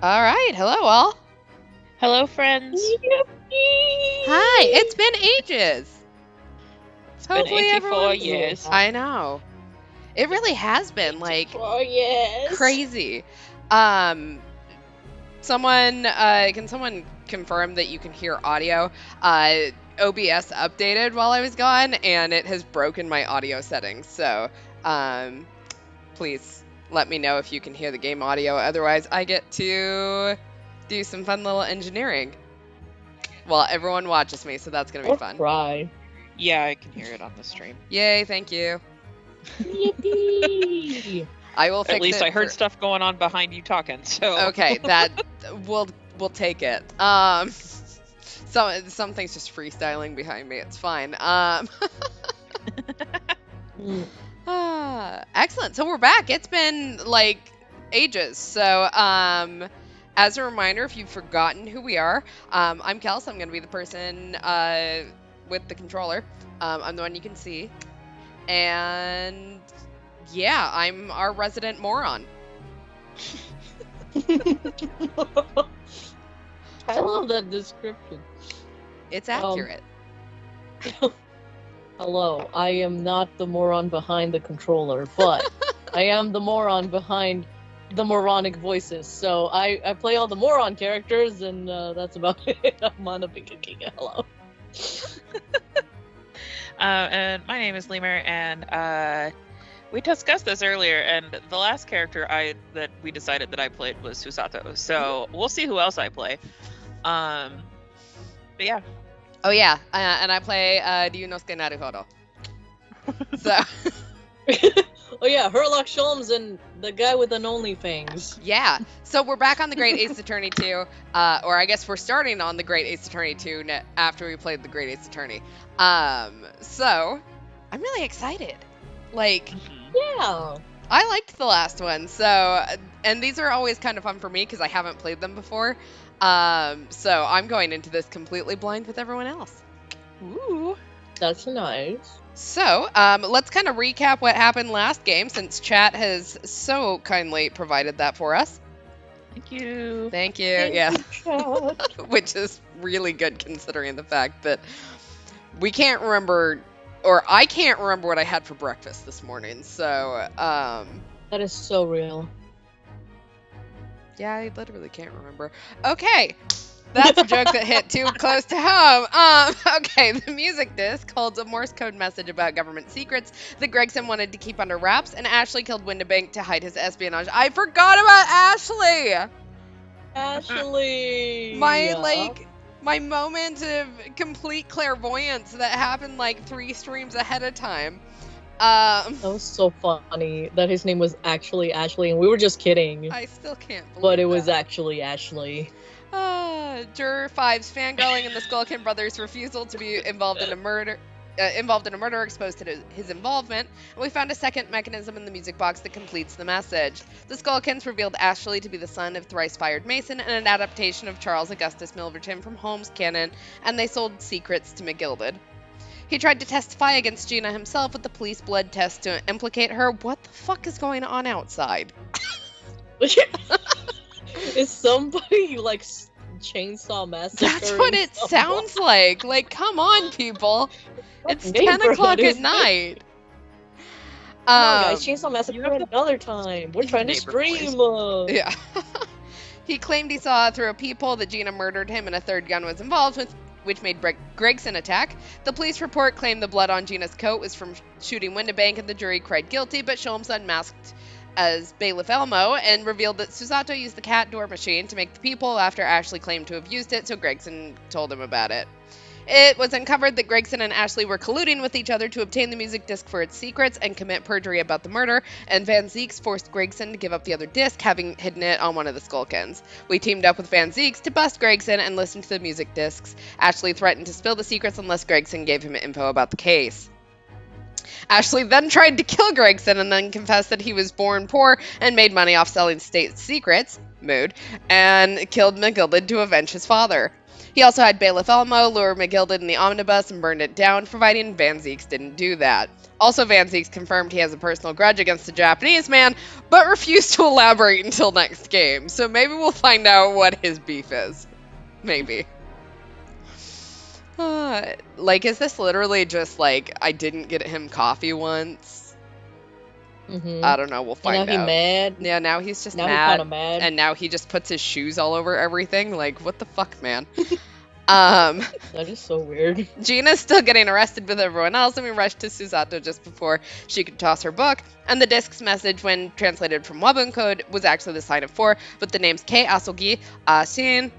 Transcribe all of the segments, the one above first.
All right, hello all. Hello, friends. Hi, it's been ages. It's been 84 years. I know. It really has been like 4 years. crazy. Someone can someone confirm that you can hear audio? OBS updated while I was gone, and it has broken my audio settings. So, please let me know if you can hear the game audio. Otherwise, I get to do some fun little engineering while everyone watches me. So that's gonna be fun. Cry. Yeah, I can hear it on the stream. Yay! Thank you. Yippee! I will fix it. At least I heard stuff going on behind you talking. So Okay, that we'll take it. Some things just freestyling behind me. It's fine. Excellent. So we're back. It's been like ages. So as a reminder, if you've forgotten who we are, I'm Kels. I'm going to be the person with the controller. I'm the one you can see, and yeah, I'm our resident moron. I love that description. It's accurate. Hello, I am not the moron behind the controller, but I am the moron behind the moronic voices. So I play all the moron characters, and that's about it. I'm Manabingu. Hello. and my name is Lemur, and we discussed this earlier, and the last character that we decided that I played was Susato. So we'll see who else I play. But yeah. Oh yeah, and I play Ryunosuke Naruhodo. So. Oh yeah, Herlock Sholmes and the guy with an OnlyFans. Yeah, so we're back on the Great Ace Attorney 2, or I guess we're starting on the Great Ace Attorney 2 after we played the Great Ace Attorney. So I'm really excited. Like, Yeah. I liked the last one, so, and these are always kind of fun for me because I haven't played them before. So I'm going into this completely blind with everyone else. Ooh. That's nice. So, let's kind of recap what happened last game, since chat has so kindly provided that for us. Thank you. Thank you. Yeah. Which is really good considering the fact that we can't remember, or I can't remember what I had for breakfast this morning. So, That is so real. yeah, I literally can't remember. Okay. That's a joke that hit too close to home. Okay, the music disc holds a Morse code message about government secrets that Gregson wanted to keep under wraps, and Ashley killed Windibank to hide his espionage. I forgot about Ashley! Ashley! My moment of complete clairvoyance that happened like 3 streams ahead of time. That was so funny that his name was actually Ashley, and we were just kidding. I still can't believe But it was that. actually Ashley. Juror 5's fangirling and the Skulkin brothers' refusal to be involved in a murder exposed to his involvement, and we found a second mechanism in the music box that completes the message. The Skulkins revealed Ashley to be the son of thrice-fired Mason and an adaptation of Charles Augustus Milverton from Holmes' canon, and they sold secrets to McGilded. He tried to testify against Gina himself with the police blood test to implicate her. What the fuck is going on outside? Is somebody like Chainsaw Massacre? That's what it sounds like. Like, come on, people. It's 10 neighborhood o'clock at is night. Come on, guys, Chainsaw Massacre you have at another time. We're trying to neighbor stream. Yeah. He claimed he saw through a peephole that Gina murdered him and a third gun was involved, which made Gregson attack. The police report claimed the blood on Gina's coat was from shooting Windibank, and the jury cried guilty, but Sholmes unmasked as Bailiff Elmo and revealed that Susato used the cat door machine to make the peephole after Ashley claimed to have used it, so Gregson told him about it. It was uncovered that Gregson and Ashley were colluding with each other to obtain the music disc for its secrets and commit perjury about the murder, and Van Zeeks forced Gregson to give up the other disc, having hidden it on one of the Skulkins. We teamed up with Van Zeeks to bust Gregson and listen to the music discs. Ashley threatened to spill the secrets unless Gregson gave him info about the case. Ashley then tried to kill Gregson and then confessed that he was born poor and made money off selling state secrets, mood, and killed McGilded to avenge his father. He also had Bailiff Elmo lure McGilded in the omnibus and burned it down, providing Van Zeeks didn't do that. Also, Van Zeeks confirmed he has a personal grudge against the Japanese man, but refused to elaborate until next game. So maybe we'll find out what his beef is. Maybe. Is this literally just I didn't get him coffee once? I don't know. We'll find out. Now he's mad. Yeah, now he's just now mad. He's kind of mad. And now he just puts his shoes all over everything. What the fuck, man? That is so weird. Gina's still getting arrested with everyone else, and we rush to Susato just before she could toss her book. And the disc's message, when translated from Wabun code, was actually the sign of 4, with the names K. Asogi, Ashin,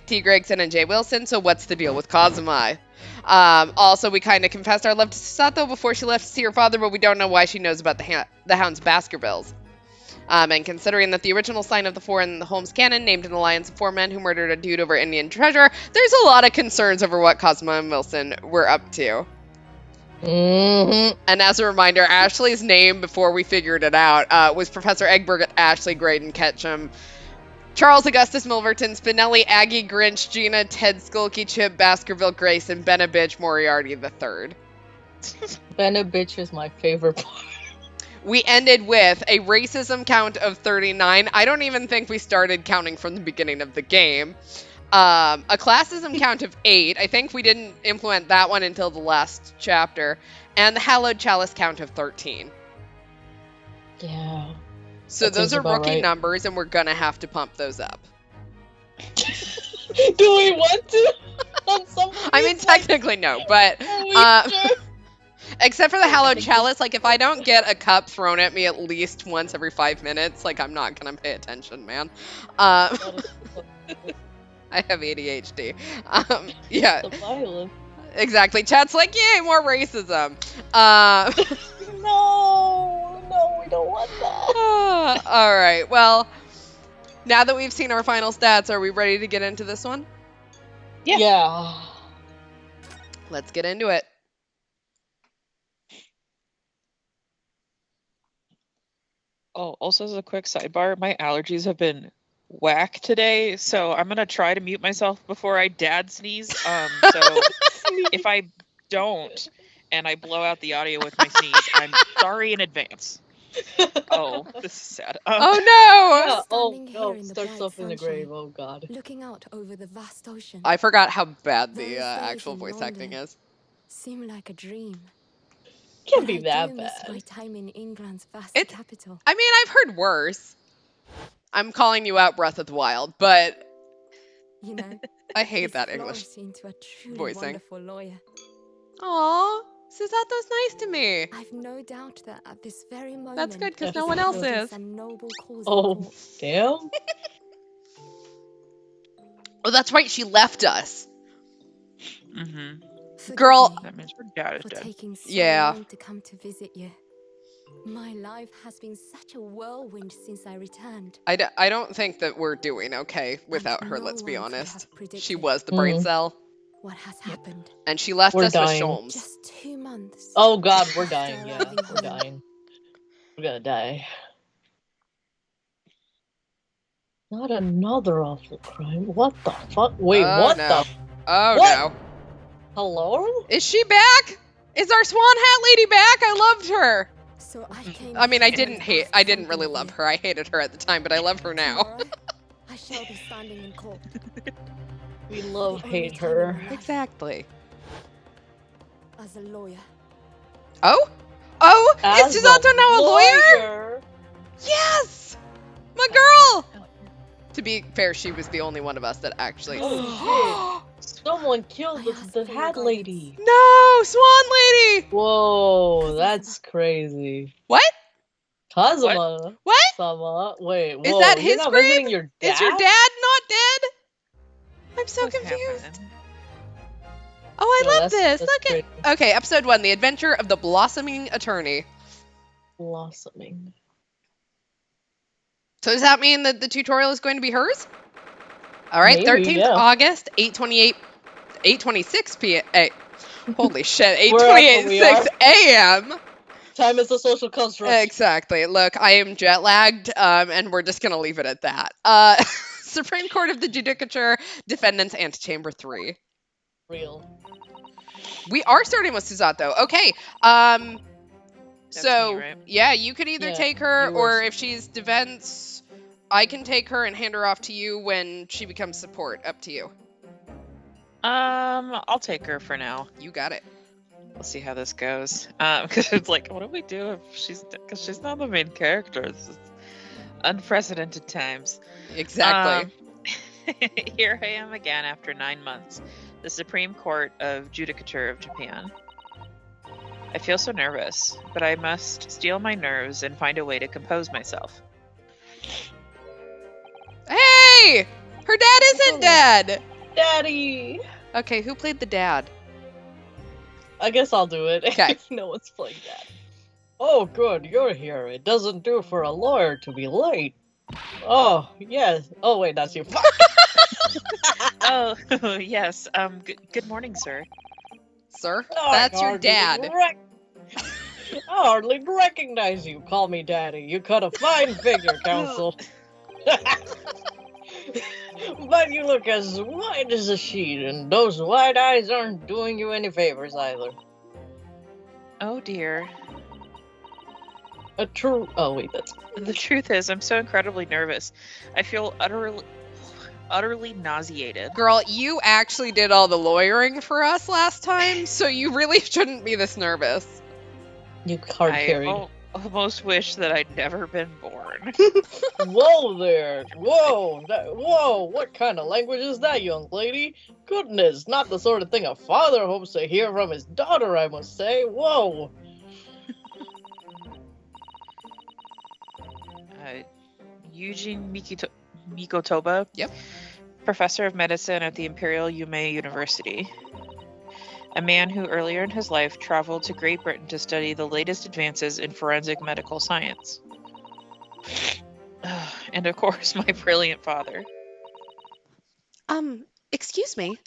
T. Gregson, and J. Wilson. So what's the deal with Kazumai? Also, we kind of confessed our love to Susato before she left to see her father, but we don't know why she knows about the Hound's Baskervilles. And considering that the original sign of the 4 in the Holmes canon named an alliance of 4 men who murdered a dude over Indian treasure, there's a lot of concerns over what Cosmo and Wilson were up to. Mm-hmm. And as a reminder, Ashley's name before we figured it out was Professor Egbert, Ashley, Graydon, Ketchum, Charles Augustus Milverton, Spinelli, Aggie, Grinch, Gina, Ted, Skulky, Chip, Baskerville, Grace, and Benabitch Moriarty III. Benabitch is my favorite part. We ended with a racism count of 39. I don't even think we started counting from the beginning of the game. A classism count of 8. I think we didn't implement that one until the last chapter. And the hallowed chalice count of 13. Yeah. So those are rookie numbers, and we're gonna have to pump those up. Do we want to? I mean, technically no, but sure? except for the hallowed chalice, if I don't get a cup thrown at me at least once every 5 minutes, I'm not gonna pay attention, man. I have ADHD. Yeah. The violence. Exactly. Chat's yay, more racism. No, we don't want that. All right. Well, now that we've seen our final stats, are we ready to get into this one? Yeah. Let's get into it. Oh, also as a quick sidebar, my allergies have been whack today, so I'm gonna try to mute myself before I dad sneeze. So if I don't and I blow out the audio with my sneeze, I'm sorry in advance. Oh, this is sad. Oh no! Yeah. Oh Standing here no! in the Start bright stuff in the sunshine, grave. Oh god. Looking out over the vast ocean. I forgot how bad the Those days actual in voice acting London is. seem like a dream. Can't But be I that do miss my bad. time in England's vast It's- capital. I mean, I've heard worse. I'm calling you out, Breath of the Wild, but You know, I hate this that English flourished into a truly voicing. wonderful lawyer. Aw, Susato's nice to me. I've no doubt that at this very moment, That's good, 'cause he's no one else upholding is. some noble cause in Oh court. damn. Oh, that's right, she left us. Mm-hmm. Forgive Girl- me That means her dad is for dead. taking so Yeah. long to come to visit you. My life has been such a whirlwind since I returned. I don't think that we're doing okay without And her, no let's be one could honest. have predicted She was the brain Mm. cell, what has happened. and she left We're us dying. with Sholmes. Just 2 months. Oh god, we're After dying. Yeah, arriving we're home. dying. We're gonna die. Not another awful crime. What the fuck? Wait, Oh, what no. the? Oh What? no. Hello? Is she back? Is our Swan Hat lady back? I loved her. So I came I mean, I here didn't to ask really something of love you. her. I hated her at the time, but I love her now. Tomorrow, I shall be standing in court. We for love the only hate time in her. my life Exactly. As a lawyer. Oh? Oh, As is Susato now a lawyer? lawyer? Yes! My girl! To be fair, she was the only one of us that actually... Oh, Someone killed I the ask for your hat guidance. lady. No! Swan lady! Whoa, that's crazy. What? Kazuma. What? Sama. Wait, Is whoa, that you're his not grave? visiting your dad? Is your dad not dead? I'm so What's confused. happening? Oh, I No, love that's- this. that's Look at... crazy. Okay, episode 1, The Adventure of the Blossoming Attorney. Blossoming. So does that mean that the tutorial is going to be hers? All right, Maybe, 13th yeah. August, 8:26 p.m. Holy shit, Wherever we 8:26 a.m. Time is a social construct. Exactly. Look, I am jet lagged, and we're just gonna leave it at that. Supreme Court of the Judicature, Defendants Antechamber 3. Real. We are starting with Susato. Okay. So, me, right? yeah, you could either Yeah, take her, you were or if she's defense, I can take her and hand her off to you when she becomes support. Up to you. I'll take her for now. You got it. We'll see how this goes. Because it's like, what do we do if because she's not the main character. This is unprecedented times. Exactly. Here I am again after 9 months. The Supreme Court of Judicature of Japan. I feel so nervous, but I must steel my nerves and find a way to compose myself. Hey! Her dad isn't dead! Daddy! Okay, who played the dad? I guess I'll do it. Okay. No one's playing that. Oh, good, you're here. It doesn't do for a lawyer to be late. Oh, yes. Oh, wait, that's you. Oh, yes. Good morning, sir. Sir? Oh, That's I your hardly dad. I hardly recognize you. Call me Daddy. You cut a fine figure, Counsel. But you look as white as a sheet, and those white eyes aren't doing you any favors either. Oh dear. Oh, wait, that's... The truth is, I'm so incredibly nervous. I feel utterly nauseated. Girl, you actually did all the lawyering for us last time, so you really shouldn't be this nervous. You hard I carried. almost wish that I'd never been born. Whoa there! Whoa! Whoa! What kind of language is that, young lady? Goodness, not the sort of thing a father hopes to hear from his daughter, I must say. Whoa! Eugene Mikotoba. Yep. Professor of medicine at the Imperial Yume University. A man who earlier in his life traveled to Great Britain to study the latest advances in forensic medical science. And of course, my brilliant father. Excuse me.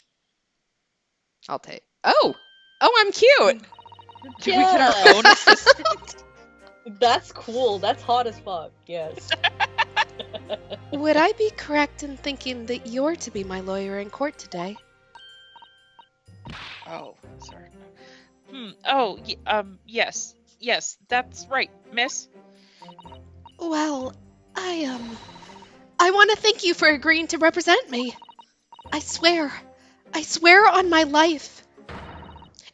I'll take. Oh, I'm cute. Do we get our own assistant? That's cool. That's hot as fuck. Yes. Would I be correct in thinking that you're to be my lawyer in court today? Oh, sorry. Oh, yes. Yes, that's right, miss. Well, I want to thank you for agreeing to represent me. I swear on my life.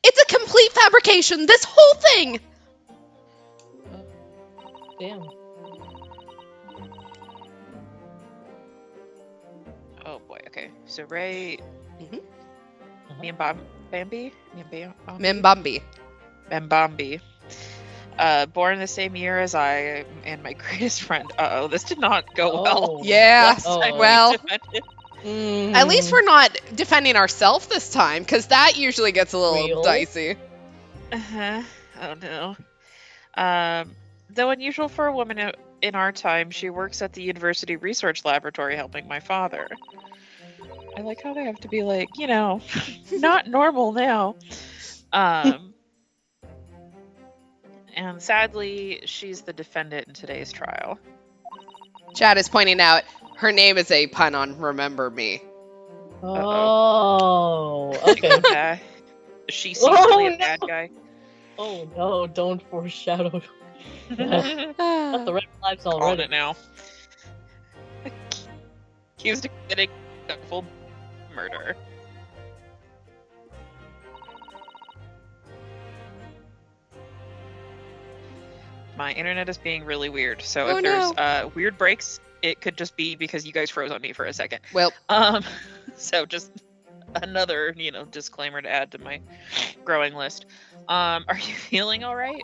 It's a complete fabrication, this whole thing! Damn. Oh boy, okay. So Ray... Mhm. Bambi? Mimbambi. Mbambi. Born the same year as I and my greatest friend. Uh-oh, this did not go well. Yeah, Last time we well, defended. at least we're not defending ourselves this time, because that usually gets a little Real? dicey. Uh-huh. Oh no. Though unusual for a woman in our time, she works at the university research laboratory helping my father. I like how they have to be like, not normal now. And sadly, she's the defendant in today's trial. Chad is pointing out her name is a pun on Remember Me. Oh, okay. Yeah. She's secretly a bad guy. Oh no, don't foreshadow. Got the red flags On already. it now. Accused of committing a full murder. My internet is being really weird, so Oh, if there's weird breaks, it could just be because you guys froze on me for a second. Well, So just another, disclaimer to add to my growing list. Are you feeling all right?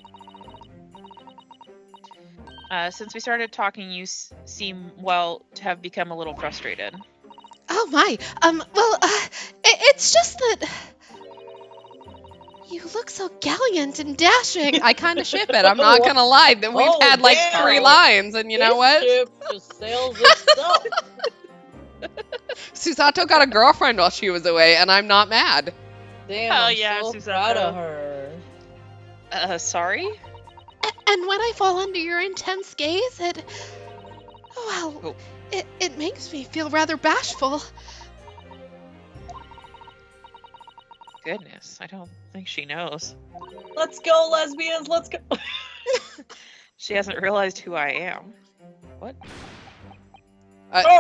Since we started talking, you seem, to have become a little frustrated. oh my. It's just that you look so gallant and dashing. I kind of ship it. I'm not gonna lie. Then we've had like damn. 3 lines, and you know This what? ship just sails itself. Susato got a girlfriend while she was away, and I'm not mad. Damn, Hell I'm yeah, so Susato. proud of her. Sorry? And when I fall under your intense gaze, It makes me feel rather bashful. Goodness, I don't think she knows. Let's go, lesbians, let's go. She hasn't realized who I am. What? I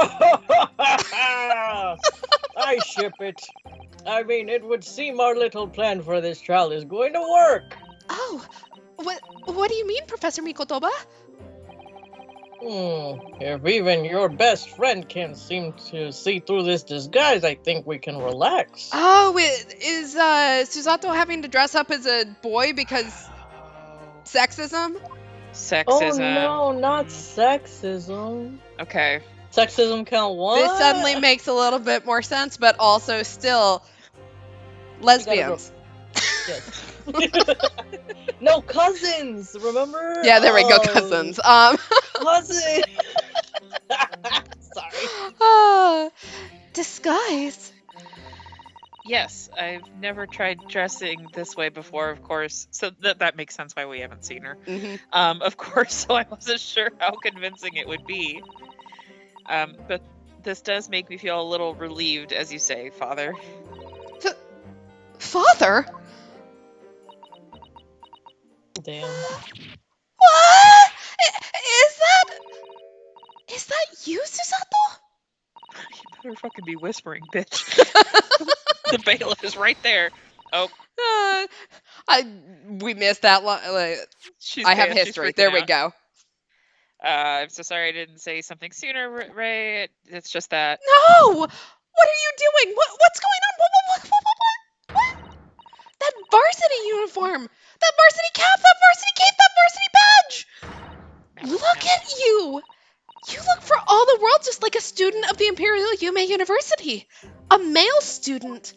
ship it. I mean, it would seem our little plan for this trial is going to work. Oh, what do you mean, Professor Mikotoba? If even your best friend can't seem to see through this disguise, I think we can relax. Oh, is Susato having to dress up as a boy because sexism? Sexism. Oh no, not sexism. Okay. Sexism count one? This suddenly makes a little bit more sense, but also still lesbians. Yes. No, cousins, remember? Yeah, there we go, Oh, cousins. Cousin. Sorry. Disguise. Yes, I've never tried dressing this way before, of course. So that makes sense why we haven't seen her. Mm-hmm. Of course, so I wasn't sure how convincing it would be. But this does make me feel a little relieved, as you say, Father. Father? Damn. What? Is that you, Susato? You better fucking be whispering, bitch. The bailiff is right there. Oh, We missed that line. I have history. There we go. I'm so sorry I didn't say something sooner, Ray. It's just that. No! What are you doing? What's going on? What? That varsity uniform! That varsity cap! That varsity cape! That varsity badge! Look at you! You look for all the world just like a student of the Imperial Yume University. A male student.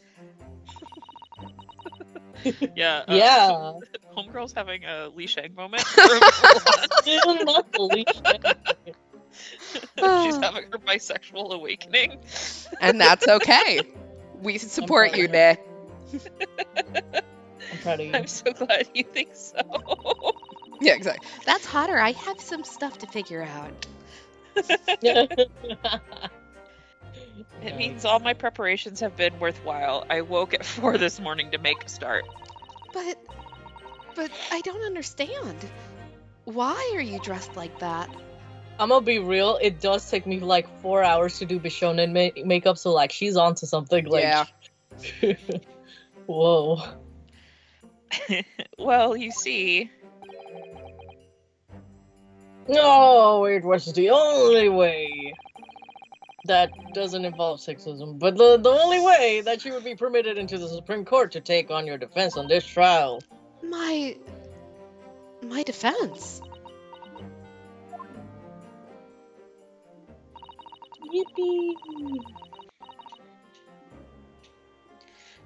Yeah. Yeah. Homegirl's having a Li Shang moment. Not the least. She's having her bisexual awakening. And that's okay. We support you, Nay. I'm proud of you. I'm so glad you think so. Yeah, exactly. That's hotter. I have some stuff to figure out. It means all my preparations have been worthwhile. I woke at 4 this morning to make a start. But I don't understand. Why are you dressed like that? I'm gonna be real, it does take me like 4 hours to do Bishonen makeup, so like she's onto something. Like, Yeah. Whoa. Well, you see, No, it was the only way. That doesn't involve sexism, but the only way that you would be permitted into the Supreme Court to take on your defense on this trial. My defense. Yippee!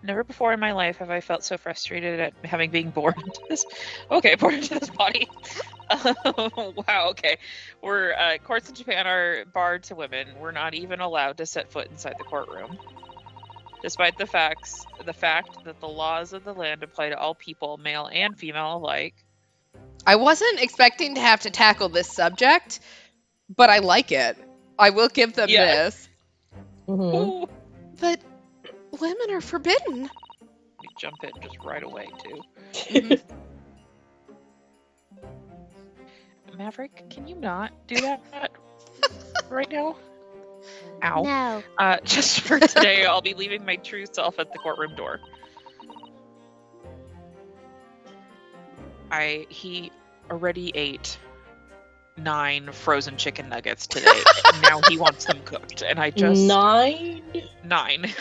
never before in my life have I felt so frustrated at having been born into this. Born into this body. Wow. Okay, courts in Japan are barred to women. We're not even allowed to set foot inside the courtroom, despite the fact that the laws of the land apply to all people, male and female alike. I wasn't expecting to have to tackle this subject, but I like it. I will give them this. Mm-hmm. Ooh. But women are forbidden. You jump in just right away too. Mhm. Maverick, can you not do that right now? Ow. No. Just for today, I'll be leaving my true self at the courtroom door. He already ate 9 frozen chicken nuggets today. Now he wants them cooked, and I just 9? 9.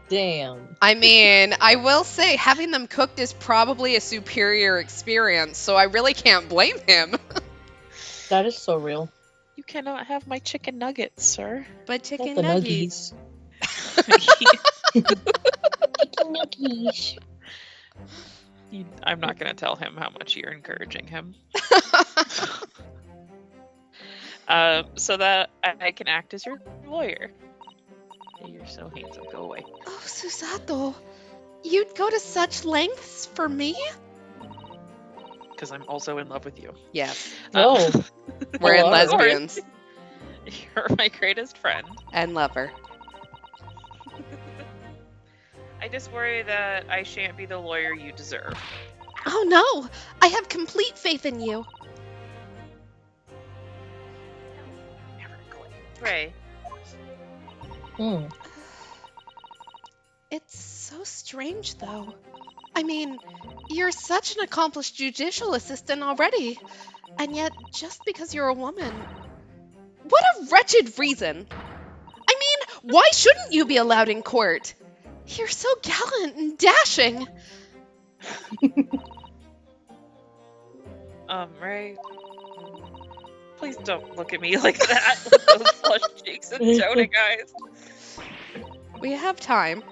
Damn. I mean, I will say having them cooked is probably a superior experience, so I really can't blame him. That is so real. You cannot have my chicken nuggets, sir. But chicken The nuggies. Chicken nuggies. I'm not going to tell him how much you're encouraging him. So that I can act as your lawyer. You're so handsome. Go away. Oh, Susato. You'd go to such lengths for me? Because I'm also in love with you. Yes. Oh. We're in Hello. lesbians. You're my greatest friend. And lover. I just worry that I shan't be the lawyer you deserve. Oh no! I have complete faith in you. Never going. Ray, Hmm. It's so strange, though. I mean, you're such an accomplished judicial assistant already. And yet, just because you're a woman. What a wretched reason! I mean, why shouldn't you be allowed in court? You're so gallant and dashing. Ray, please don't look at me like that with those flushed cheeks and doting eyes. We have time.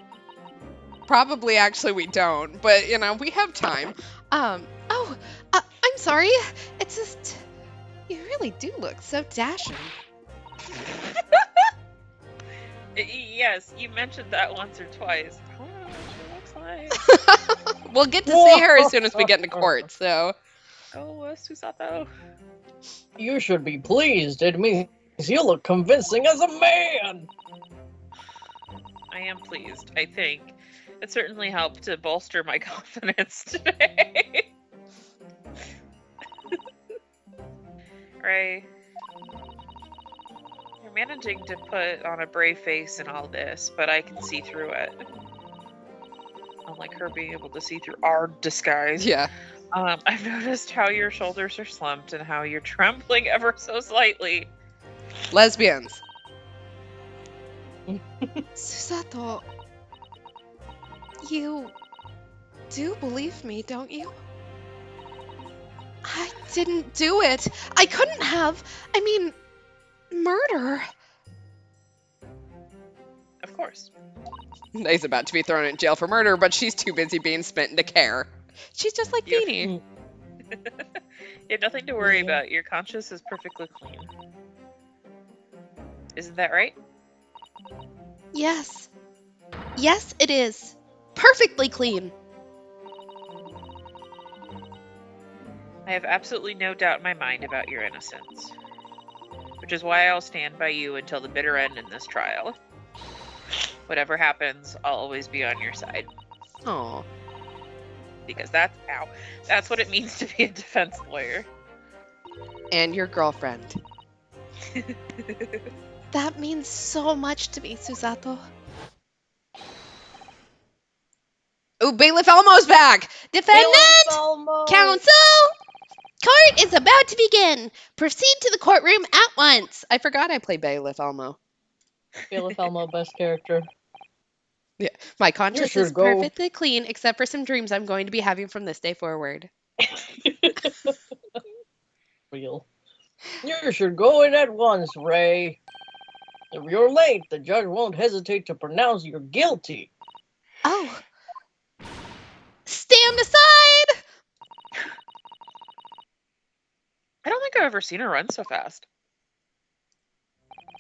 Probably, actually, we don't, but we have time. I'm sorry. It's just, you really do look so dashing. Yes, you mentioned that once or twice. I don't know what she looks like. We'll get to see her as soon as we get into court, so. Oh, Susato. You should be pleased. It means you look convincing as a man. I am pleased, I think. It certainly helped to bolster my confidence today. Ray, you're managing to put on a brave face in all this, but I can see through it. Unlike her being able to see through our disguise. Yeah. I've noticed how your shoulders are slumped and how you're trembling ever so slightly. Lesbians. Susato, you do believe me, don't you? I didn't do it. I couldn't have. I mean, murder. Of course. Nay's about to be thrown in jail for murder, but she's too busy being spent into care. She's just like Yeah. Beanie. You have nothing to worry about. Your conscience is perfectly clean. Isn't that right? Yes. Yes, it is. Perfectly clean. I have absolutely no doubt in my mind about your innocence. Which is why I'll stand by you until the bitter end in this trial. Whatever happens, I'll always be on your side. Aw. Because that's what it means to be a defense lawyer. And your girlfriend. That means so much to me, Susato. Oh, Bailiff Elmo's back! Defendant! Counsel! Court is about to begin. Proceed to the courtroom at once. I forgot I play Bailiff Elmo. Bailiff Elmo, best character. Yeah, my conscience should is go. perfectly clean, except for some dreams I'm going to be having from this day forward. Real. You should go in at once, Ray. If you're late, the judge won't hesitate to pronounce you guilty. Oh. Stand aside! I don't think I've ever seen her run so fast.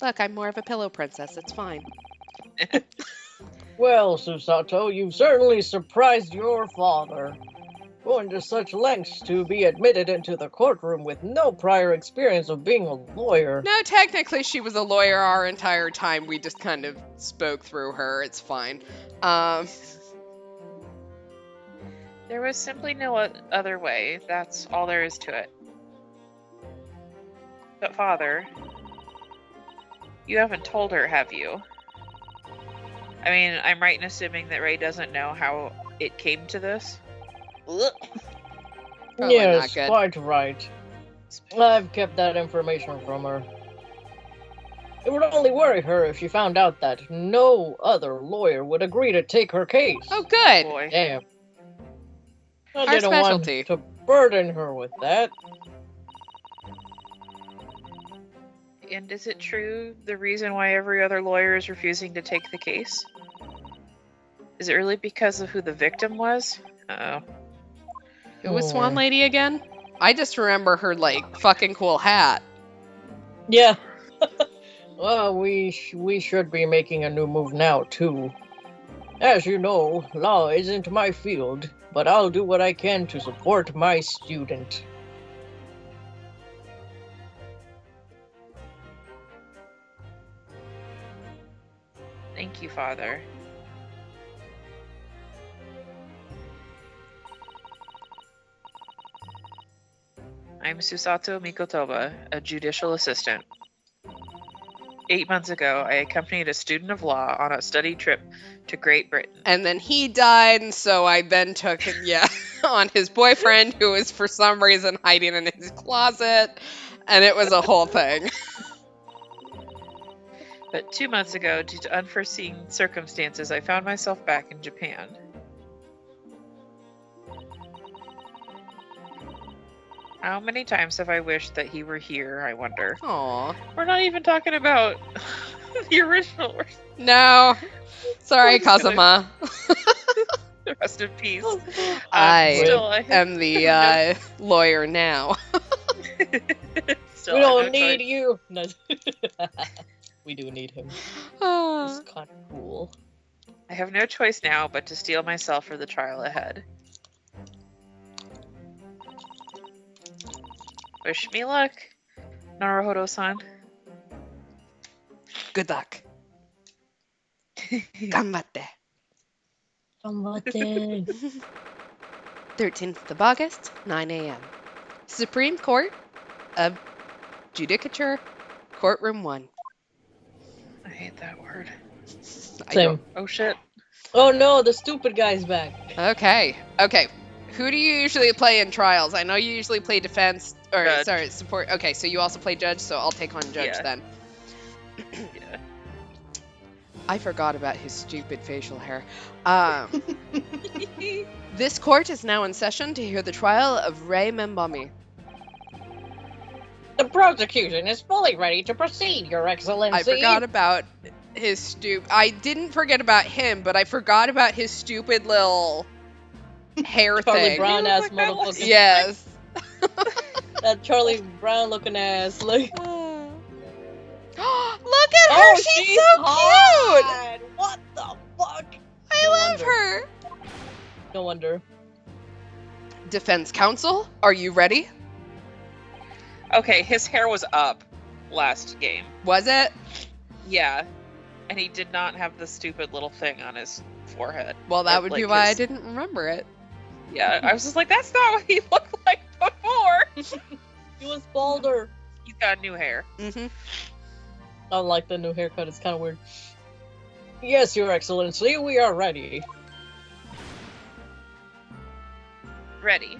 Look, I'm more of a pillow princess. It's fine. Well, Susato, you've certainly surprised your father. Going to such lengths to be admitted into the courtroom with no prior experience of being a lawyer. No, technically she was a lawyer our entire time. We just kind of spoke through her. It's fine. There was simply no other way. That's all there is to it. But Father, you haven't told her, have you? I mean, I'm right in assuming that Ray doesn't know how it came to this. Ugh. Probably Yes, not good. quite right. I've kept that information from her. It would only worry her if she found out that no other lawyer would agree to take her case. Oh, good. Boy. Damn. I Our didn't specialty. want to burden her with that. And is it true the reason why every other lawyer is refusing to take the case? Is it really because of who the victim was? Uh-oh. Who was Swan Lady again? I just remember her, fucking cool hat. Yeah. Well, we should be making a new move now, too. As you know, law isn't my field, but I'll do what I can to support my student. Thank you, Father. I'm Susato Mikotoba, a judicial assistant. 8 months ago, I accompanied a student of law on a study trip to Great Britain. And then he died, and so I then took on his boyfriend, who was for some reason hiding in his closet, and it was a whole thing. But 2 months ago, due to unforeseen circumstances, I found myself back in Japan. How many times have I wished that he were here, I wonder? Aw. We're not even talking about the original. No. Sorry, We're just Kazuma. Rest in peace. I Still, am the lawyer now. still, We I have don't no need choice. you. No. We do need him. It's kind of cool. I have no choice now but to steel myself for the trial ahead. Wish me luck, Naruhodo-san. Good luck. Ganbatte. 頑張って. 13th of August, 9 a.m. Supreme Court of Judicature, Courtroom 1. I hate that word. Same. Oh shit. Oh no, the stupid guy's back. Okay. Who do you usually play in trials? I know you usually play defense, or Judge. sorry, support. Okay, so you also play judge, so I'll take on judge Yeah. then. Yeah. I forgot about his stupid facial hair. This court is now in session to hear the trial of Ray Membami. The prosecution is fully ready to proceed, Your Excellency. I forgot about his I didn't forget about him, but I forgot about his stupid little hair Charlie thing. Brown He ass looks like that motherfucker. Yes. That Charlie Brown looking ass. Like, Look at her! She's so cute! hot. What the fuck? I No love wonder. her. No wonder. Defense counsel, are you ready? Okay, his hair was up last game. Was it? Yeah. And he did not have the stupid little thing on his forehead. Well, that Or, would like, be why I his- didn't remember it. Yeah, I was just like, that's not what he looked like before. He was balder. He's got new hair. Mm-hmm. I don't like the new haircut. It's kind of weird. Yes, Your Excellency, we are ready. Ready.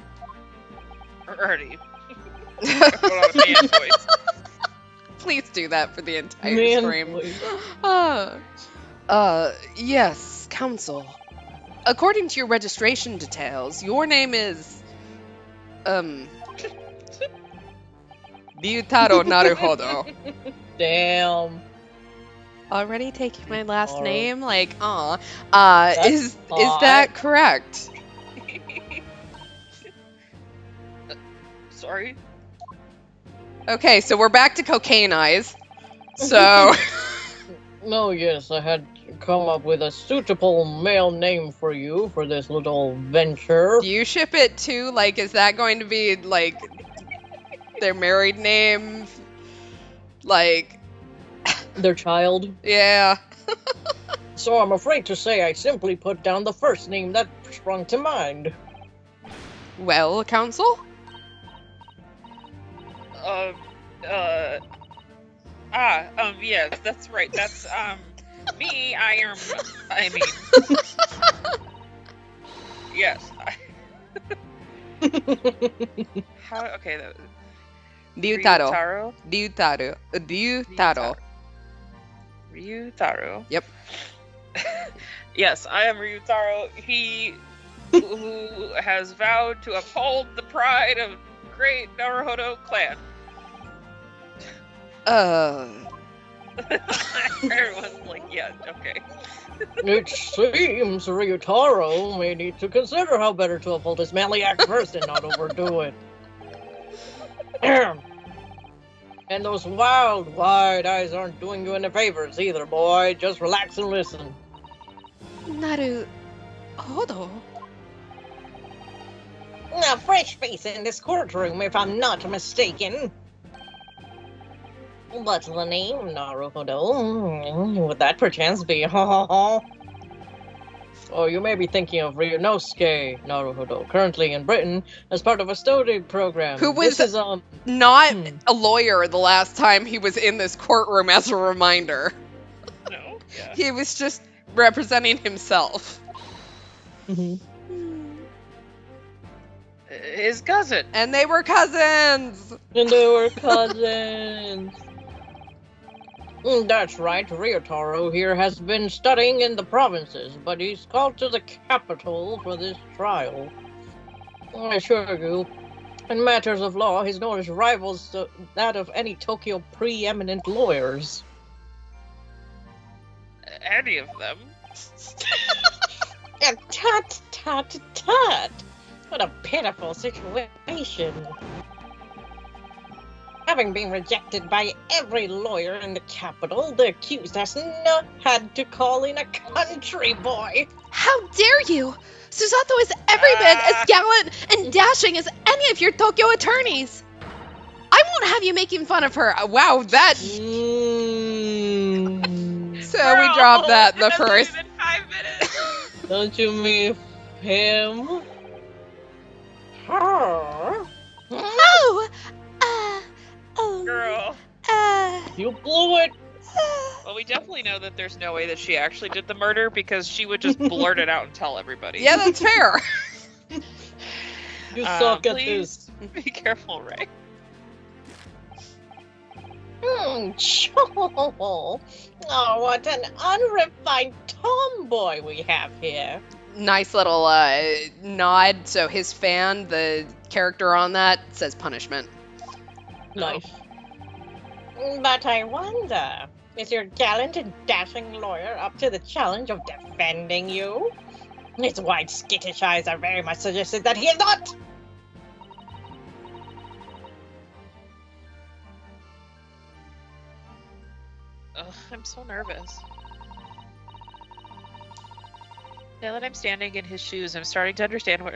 Ready. Put on a man voice. Please do that for the entire Man, stream. please. Yes, counsel. According to your registration details, your name is, Ryutaro Naruhodo. Damn. Already taking my last Ryutaro. name? Like, is hot. that correct? Sorry. Okay, so we're back to cocaine eyes. So, No, yes, I had come up with a suitable male name for you for this little venture. do you ship it too? Like, is that going to be, like, their married name? Like, Their child. yeah. So I'm afraid to say I simply put down the first name that sprung to mind. Well, counsel? Yes, that's right. That's, me. I mean, yes. Okay, that Ryutaro. Ryutaro. Ryutaro. Ryutaro. Yep. Yes, I am Ryutaro. He who has vowed to uphold the pride of great Naruhodo clan. Everyone's like, yeah, okay. It seems Ryutaro may need to consider how better to uphold his manly act first and not overdo it. And those wild, wide eyes aren't doing you any favors either, boy. Just relax and listen. Naruhodo. A fresh face in this courtroom, if I'm not mistaken. What's the name, Naruhodo? Would that perchance be Oh, you may be thinking of Ryunosuke Naruhodo, currently in Britain as part of a study program. Who was This is, not hmm. a lawyer the last time he was in this courtroom, as a reminder. No. Yeah. He was just representing himself. Mhm. His cousin. And they were cousins! And they were cousins. That's right, Ryotaro here has been studying in the provinces, but he's called to the capital for this trial. I assure you, in matters of law, his knowledge rivals that of any Tokyo preeminent lawyers. Any of them. Tut, tut, tut! What a pitiful situation. Having been rejected by every lawyer in the capital, the accused has not had to call in a country boy. How dare you! Susato is every bit as gallant and dashing as any of your Tokyo attorneys! I won't have you making fun of her. Wow, that... So we dropped that the It hasn't first... even been 5 minutes. Don't you mean him? Her? Girl. You blew it. Well, we definitely know that there's no way that she actually did the murder because she would just blurt it out and tell everybody. Yeah, that's fair. You suck at please this. Be careful, Ray. Oh, what an unrefined tomboy we have here. Nice little nod. So his fan, the character on that, says punishment. Nice. But I wonder, is your gallant and dashing lawyer up to the challenge of defending you? His wide skittish eyes are very much suggested that he is not. Ugh, I'm so nervous. Now that I'm standing in his shoes, I'm starting to understand what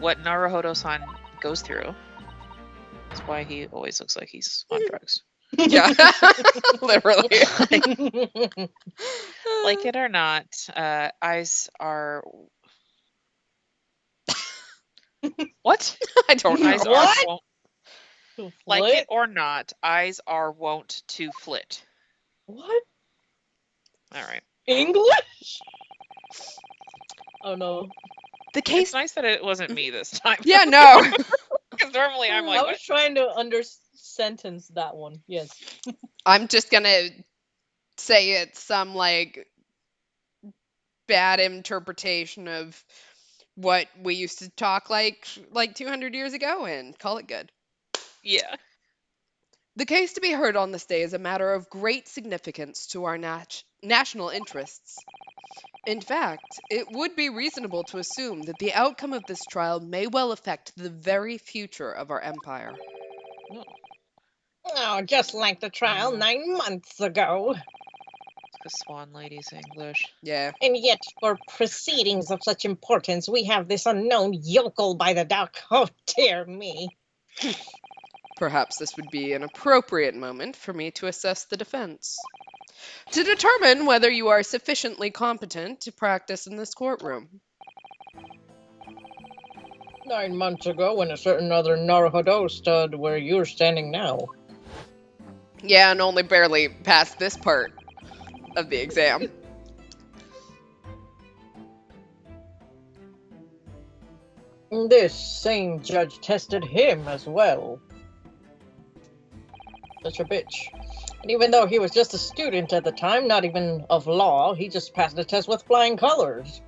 what Naruhodo-san goes through. That's why he always looks like he's on drugs. Yeah, literally. Like it or not, eyes are... What? I don't know. Eyes What? are won't... Like it or not, eyes are wont to flit. What? All right. English? Oh no. The It's case. nice that it wasn't me this time. Yeah, no. Because normally I'm like, I what? was trying to under-sentence that one. Yes. I'm just gonna say it's some like bad interpretation of what we used to talk like 200 years ago and call it good. Yeah. The case to be heard on this day is a matter of great significance to our national interests. In fact, it would be reasonable to assume that the outcome of this trial may well affect the very future of our empire. Oh, just like the trial 9 months ago. Because Swan Lady's English. Yeah. And yet, for proceedings of such importance, we have this unknown yokel by the dock. Oh, dear me. Perhaps this would be an appropriate moment for me to assess the defense. To determine whether you are sufficiently competent to practice in this courtroom. 9 months ago, when a certain other Naruhodo stood where you're standing now. Yeah, and only barely passed this part of the exam. This same judge tested him as well. Such a bitch. And even though he was just a student at the time, not even of law, he just passed the test with flying colors.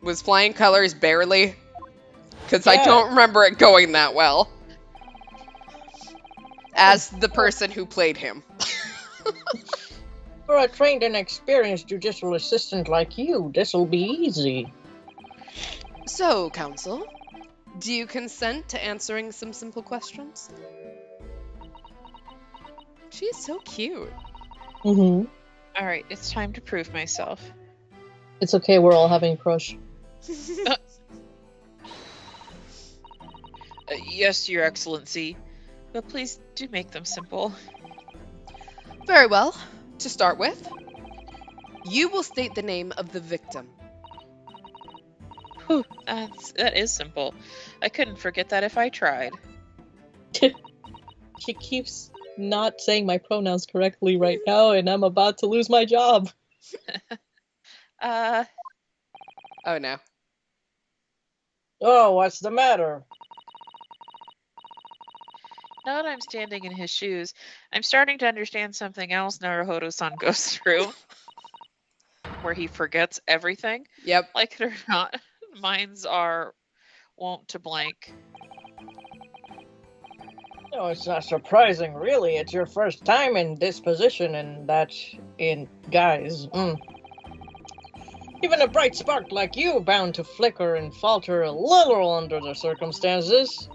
Was flying colors barely? Because I Yeah. don't remember it going that well. As the person who played him. For a trained and experienced judicial assistant like you, this'll be easy. So, counsel, do you consent to answering some simple questions? She's so cute. Mm-hmm. All right, it's time to prove myself. It's okay, we're all having a crush. Yes, Your Excellency. But please do make them simple. Very well. To start with, you will state the name of the victim. Whew, that is simple. I couldn't forget that if I tried. She keeps not saying my pronouns correctly right now, and I'm about to lose my job. Oh no. Oh, what's the matter? Now that I'm standing in his shoes, I'm starting to understand something else Naruhodo-san goes through. Where he forgets everything. Yep. Like it or not, minds are wont to blank. No, it's not surprising, really. It's your first time in this position, and that's in guys. Even a bright spark like you bound to flicker and falter a little under the circumstances.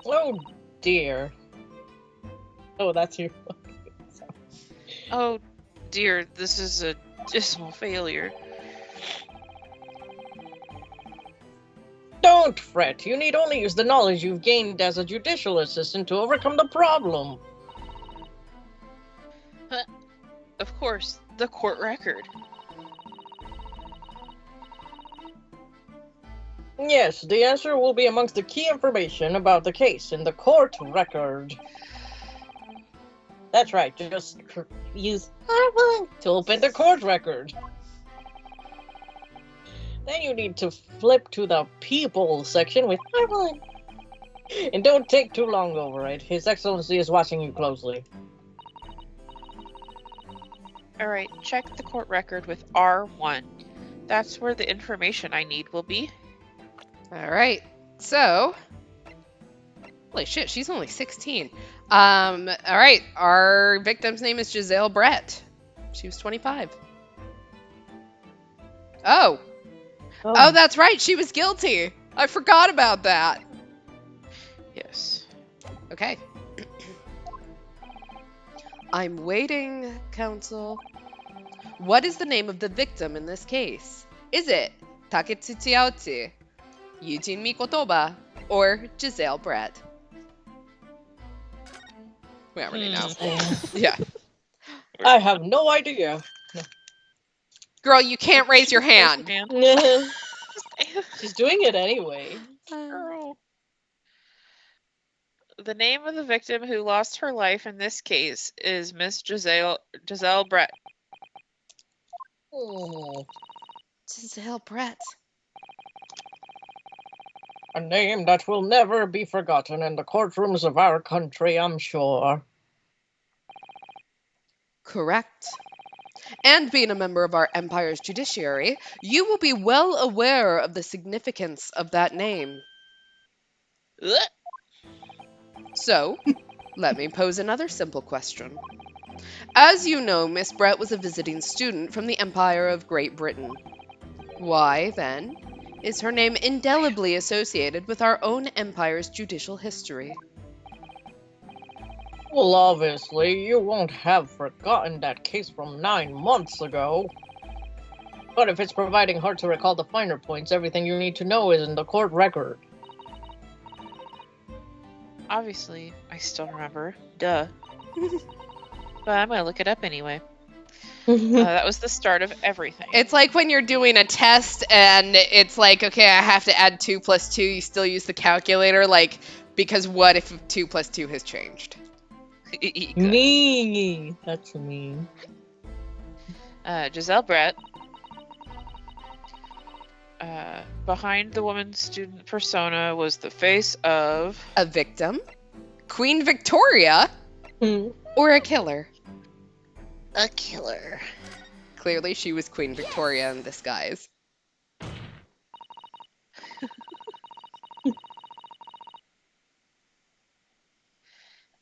Oh dear. Oh, that's you. Oh dear, this is a dismal failure. Don't fret. You need only use the knowledge you've gained as a judicial assistant to overcome the problem. Of course, the court record. Yes, the answer will be amongst the key information about the case in the court record. That's right, just use R1 to open the court record. Then you need to flip to the people section with R1. And don't take too long over it. His Excellency is watching you closely. Alright, check the court record with R1. That's where the information I need will be. All right. So, holy shit, she's only 16. All right. Our victim's name is Giselle Brett. She was 25. Oh, that's right. She was guilty. I forgot about that. Yes. Okay. I'm waiting, counsel. What is the name of the victim in this case? Is it Taketsuchi Aotsu, Eugene Mikotoba, or Giselle Brett? We already know. Yeah. I have no idea. Girl, you can't raise your hand. She's doing it anyway. Girl. The name of the victim who lost her life in this case is Miss Giselle Brett. Oh. Giselle Brett. A name that will never be forgotten in the courtrooms of our country, I'm sure. Correct. And being a member of our empire's judiciary, you will be well aware of the significance of that name. Ugh. So, let me pose another simple question. As you know, Miss Brett was a visiting student from the Empire of Great Britain. Why, then, is her name indelibly associated with our own empire's judicial history? Well, obviously, you won't have forgotten that case from 9 months ago. But if it's proving hard to recall the finer points, everything you need to know is in the court record. Obviously, I still remember. Duh. But I'm gonna look it up anyway. That was the start of everything. It's like when you're doing a test and it's like, okay, I have to add 2 plus 2, you still use the calculator, like, because what if 2 plus 2 has changed? Me. That's mean. Giselle Brett. Behind the woman student persona was the face of A victim? Queen Victoria? Or a killer? a killer. Clearly she was Queen Victoria in disguise.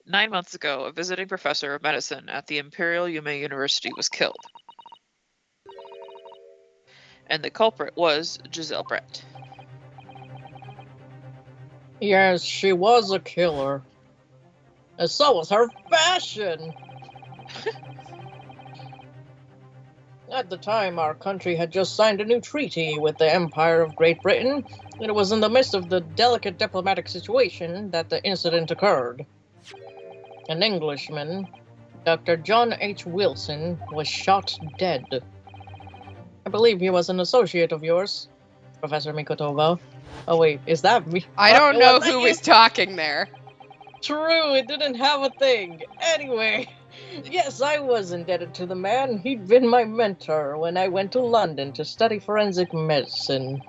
Nine months ago, a visiting professor of medicine at the Imperial Yume University was killed. And the culprit was Giselle Brett. Yes, she was a killer. And so was her fashion. At the time, our country had just signed a new treaty with the Empire of Great Britain, and it was in the midst of the delicate diplomatic situation that the incident occurred. An Englishman, Dr. John H. Wilson, was shot dead. I believe he was an associate of yours, Professor Mikotoba. Oh wait, is that me? I don't know Was that who you? was talking there. True, it didn't have a thing. Anyway, yes, I was indebted to the man. He'd been my mentor when I went to London to study forensic medicine.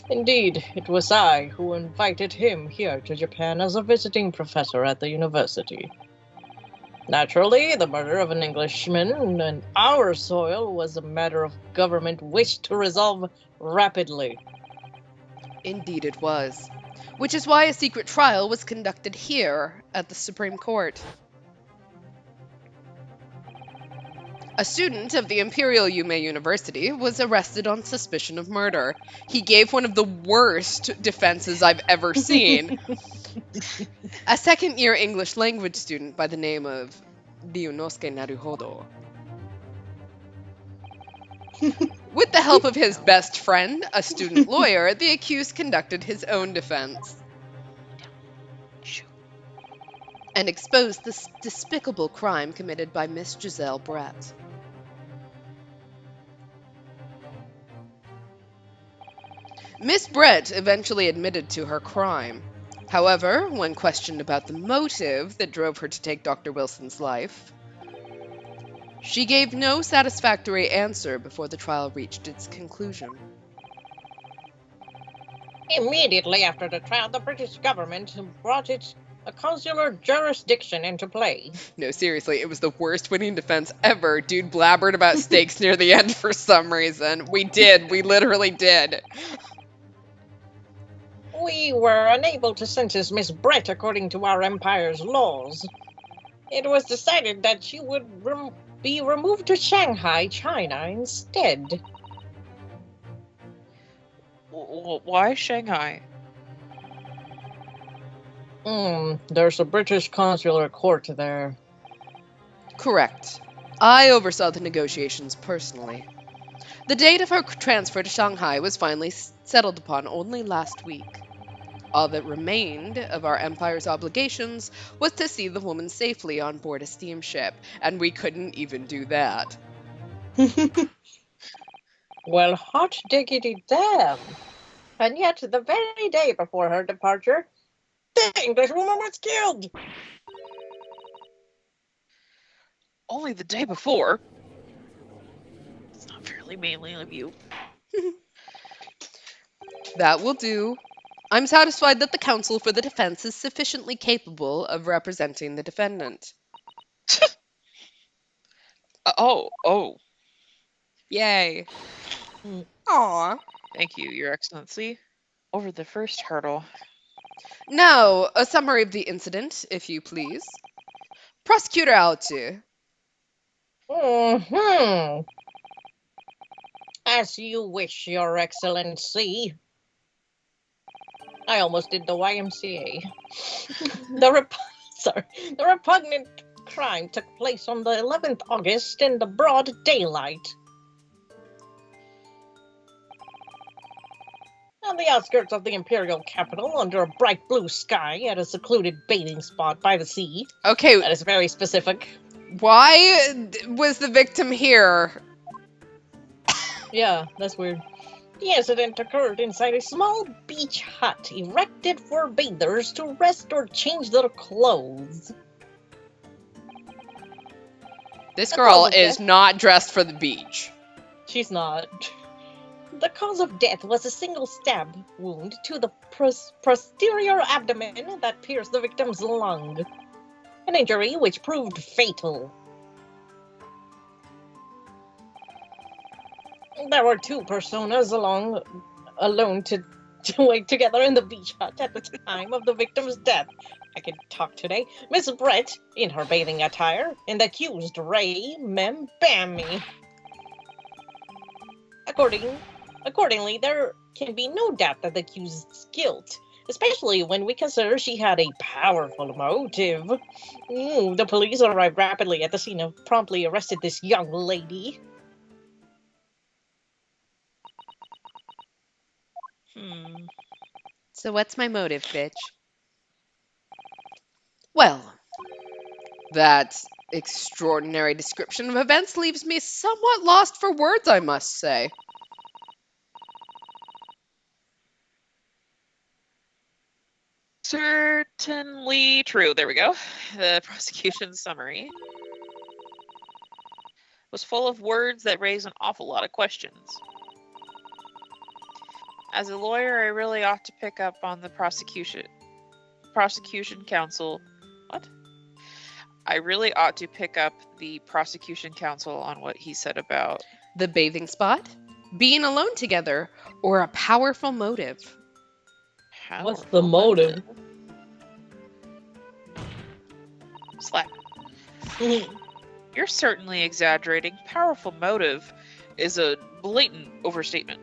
Indeed, it was I who invited him here to Japan as a visiting professor at the university. Naturally, the murder of an Englishman on our soil was a matter of government wish to resolve rapidly. Indeed it was. Which is why a secret trial was conducted here at the Supreme Court. A student of the Imperial Yume University was arrested on suspicion of murder. He gave one of the worst defenses I've ever seen. A second-year English language student by the name of Ryunosuke Naruhodo. With the help of his best friend, a student lawyer, the accused conducted his own defense and exposed this despicable crime committed by Miss Giselle Brett. Miss Brett eventually admitted to her crime. However, when questioned about the motive that drove her to take Dr. Wilson's life, she gave no satisfactory answer before the trial reached its conclusion. Immediately after the trial, the British government brought its consular jurisdiction into play. No, seriously, it was the worst winning defense ever. Dude blabbered about stakes near the end for some reason. We literally did. We were unable to sentence Miss Brett according to our empire's laws. It was decided that she would be removed to Shanghai, China instead. Why Shanghai? There's a British consular court there. Correct. I oversaw the negotiations personally. The date of her transfer to Shanghai was finally settled upon only last week. All that remained of our empire's obligations was to see the woman safely on board a steamship, and we couldn't even do that. Well, hot diggity damn. And yet, the very day before her departure, the Englishwoman was killed. Only the day before. It's not fairly manly of you. That will do. I'm satisfied that the counsel for the defense is sufficiently capable of representing the defendant. Oh. Yay. Mm. Aw. Thank you, Your Excellency. Over the first hurdle. Now, a summary of the incident, if you please. Prosecutor Aochi. As you wish, Your Excellency. I almost did the YMCA. The repugnant crime took place on the 11th August in the broad daylight. On the outskirts of the imperial capital, under a bright blue sky, at a secluded bathing spot by the sea. Okay, That is very specific. why was the victim here? Yeah, that's weird. The incident occurred inside a small beach hut erected for bathers to rest or change their clothes. This The girl cause of is death- not dressed for the beach. She's not. The cause of death was a single stab wound to the posterior abdomen that pierced the victim's lung. An injury which proved fatal. There were two personas alone together in the beach hut at the time of the victim's death. I can talk today. Miss Brett, in her bathing attire, and the accused Ray Mem Bammy. Accordingly, there can be no doubt that the accused's guilt, especially when we consider she had a powerful motive. The police arrived rapidly at the scene and promptly arrested this young lady. So what's my motive, bitch? Well, That extraordinary description of events leaves me somewhat lost for words, I must say. Certainly true. There we go. The prosecution summary was full of words that raise an awful lot of questions. As a lawyer, I really ought to pick up on the prosecution counsel. What? I really ought to pick up the prosecution counsel on what he said about The bathing spot, being alone together, or a powerful motive. What's the motive? Slap. You're certainly exaggerating. Powerful motive is a blatant overstatement.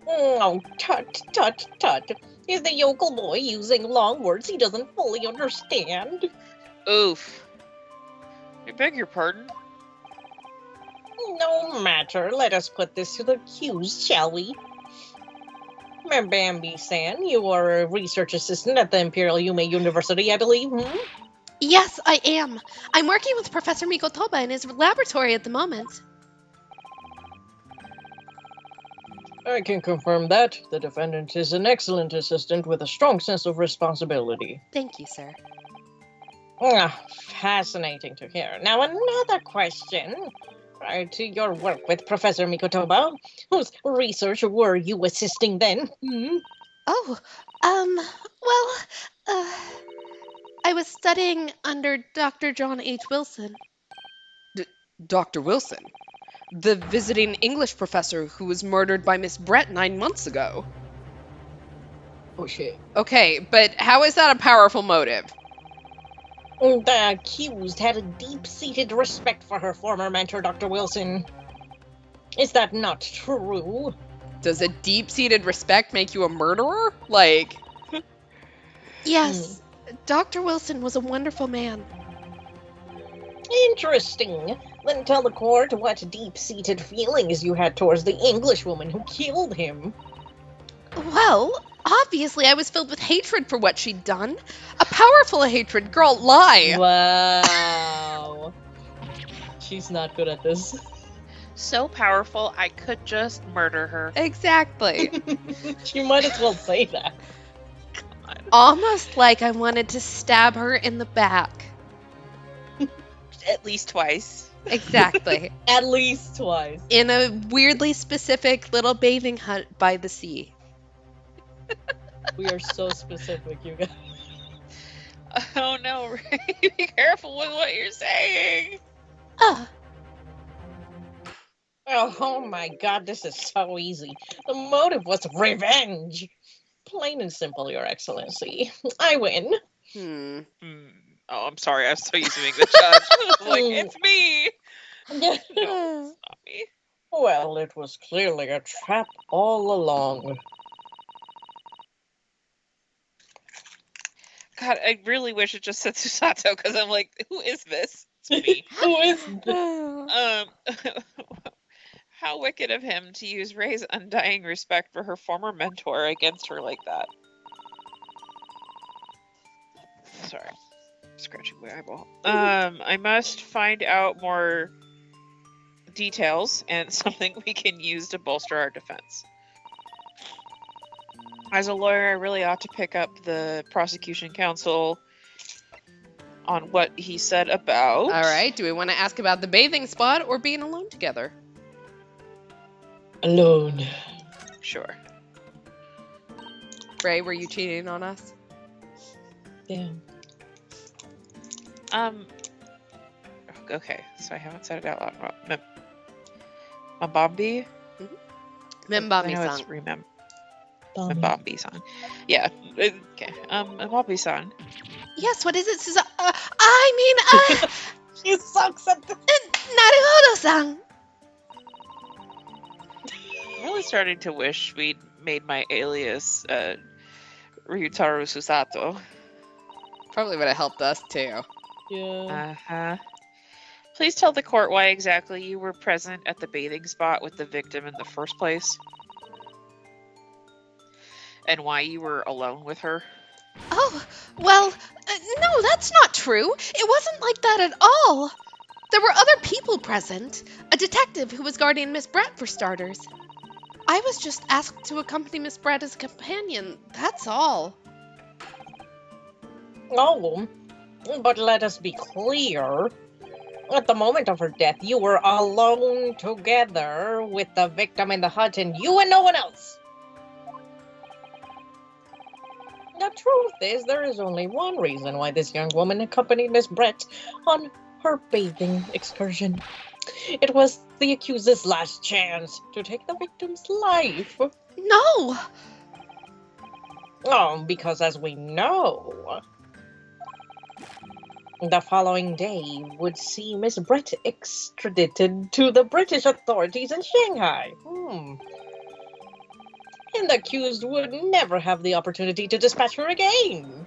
Oh, tut, tut, tut. Is the yokel boy using long words he doesn't fully understand? Oof. I beg your pardon? No matter. Let us put this to the accused, shall we? Bambi-san, you are a research assistant at the Imperial Yume University, I believe, hmm? Yes, I am. I'm working with Professor Mikotoba in his laboratory at the moment. I can confirm that. The defendant is an excellent assistant with a strong sense of responsibility. Thank you, sir. Fascinating to hear. Now, another question. Prior to your work with Professor Mikotoba, whose research were you assisting then? Hmm? Oh, I was studying under Dr. John H. Wilson. Dr. Wilson? The visiting English professor who was murdered by Miss Brett 9 months ago. Oh, shit. Okay, but how is that a powerful motive? The accused had a deep-seated respect for her former mentor, Dr. Wilson. Is that not true? Does a deep-seated respect make you a murderer? Like... Yes, Dr. Wilson was a wonderful man. Interesting. Then tell the court what deep-seated feelings you had towards the Englishwoman who killed him. Well, obviously I was filled with hatred for what she'd done. A powerful hatred, girl, lie! Wow. She's not good at this. So powerful, I could just murder her. Exactly. She might as well say that. Almost like I wanted to stab her in the back. At least twice. Exactly. At least twice. In a weirdly specific little bathing hut by the sea. We are so specific, you guys. Oh no, Ray, be careful with what you're saying. Oh, Oh my god, this is so easy. The motive was revenge. Plain and simple, Your Excellency. I win. Oh, I'm sorry. I was so used to being the judge. I was like, it's me. No, it's not me. Well, it was clearly a trap all along. God, I really wish it just said Susato because I'm like, who is this? It's me. Who is this? How wicked of him to use Ray's undying respect for her former mentor against her like that. Sorry. Scratching my eyeball. I must find out more details and something we can use to bolster our defense. As a lawyer, I really ought to pick up the prosecution counsel on what he said about... all right. Do we want to ask about the bathing spot or being alone together? Alone. Sure. Ray, were you cheating on us? Damn. Okay, so I haven't said it out loud. Mabambi? I know Membami-san. it's Mabambi-san. Yeah, okay. Mabambi-san. Yes, what is it? I mean, She sucks at this. Naruhodo-san. I'm really starting to wish we'd made my alias Ryutaru Susato. Probably would have helped us, too. Yeah. Uh-huh. Please tell the court why exactly you were present at the bathing spot with the victim in the first place. And why you were alone with her. Oh, well, no, that's not true. It wasn't like that at all. There were other people present. A detective who was guarding Miss Brett, for starters. I was just asked to accompany Miss Brett as a companion, that's all. Oh, but let us be clear. At the moment of her death, you were alone together with the victim in the hut, and you and no one else. The truth is, there is only one reason why this young woman accompanied Miss Brett on her bathing excursion. It was the accuser's last chance to take the victim's life. No! Oh, because as we know, the following day would see Miss Brett extradited to the British authorities in Shanghai. And the accused would never have the opportunity to dispatch her again.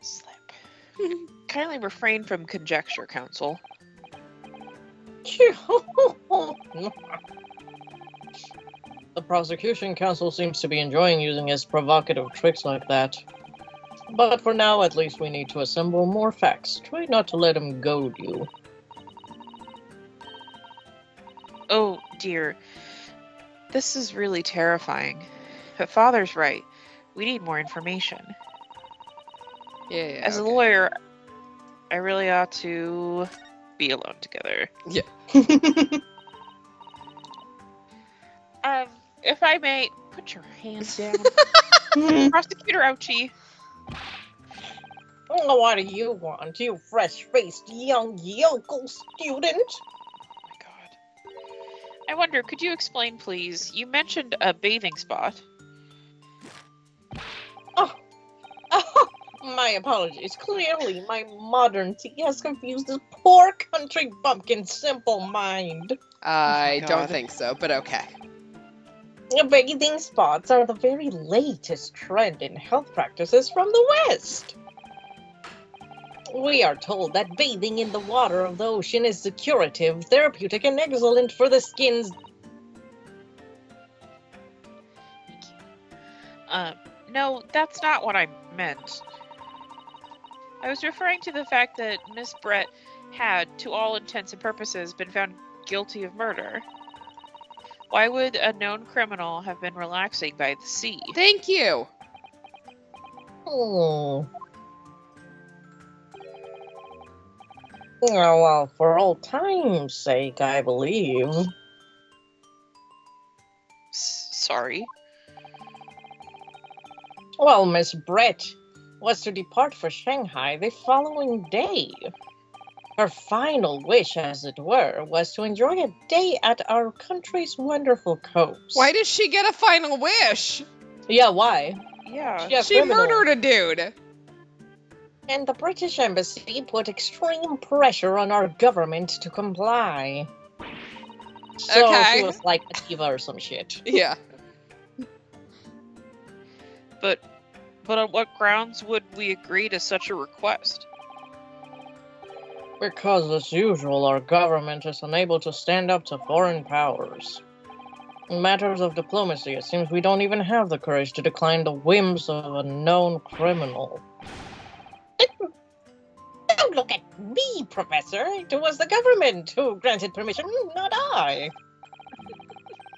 Slip. Kindly refrain from conjecture, Counsel. The prosecution counsel seems to be enjoying using his provocative tricks like that. But for now, at least we need to assemble more facts. Try not to let him goad you. Oh, dear. This is really terrifying. But Father's right. We need more information. Yeah, As a okay. lawyer, I really ought to be alone together. Yeah. If I may, put your hands down. Prosecutor Ouchie. What do you want, you fresh-faced young yokel student? Oh my god. I wonder, could you explain, please? You mentioned a bathing spot. Oh, my apologies. Clearly, my modernity has confused this poor country bumpkin's simple mind. I God. don't think so, but okay. Bathing spots are the very latest trend in health practices from the West. We are told that bathing in the water of the ocean is curative, therapeutic, and excellent for the skin's... No, that's not what I meant. I was referring to the fact that Miss Brett had, to all intents and purposes, been found guilty of murder. Why would a known criminal have been relaxing by the sea? Thank you. Oh, well, for old time's sake, I believe. Sorry. Well, Miss Brett was to depart for Shanghai the following day. Her final wish, as it were, was to enjoy a day at our country's wonderful coast. Why does she get a final wish? Yeah, why? Yeah. She's a She criminal. murdered a dude. And the British Embassy put extreme pressure on our government to comply. So Okay. she was like a diva or some shit. Yeah. But on what grounds would we agree to such a request? Because, as usual, our government is unable to stand up to foreign powers. In matters of diplomacy, it seems we don't even have the courage to decline the whims of a known criminal. Don't look at me, Professor. It was the government who granted permission, not I.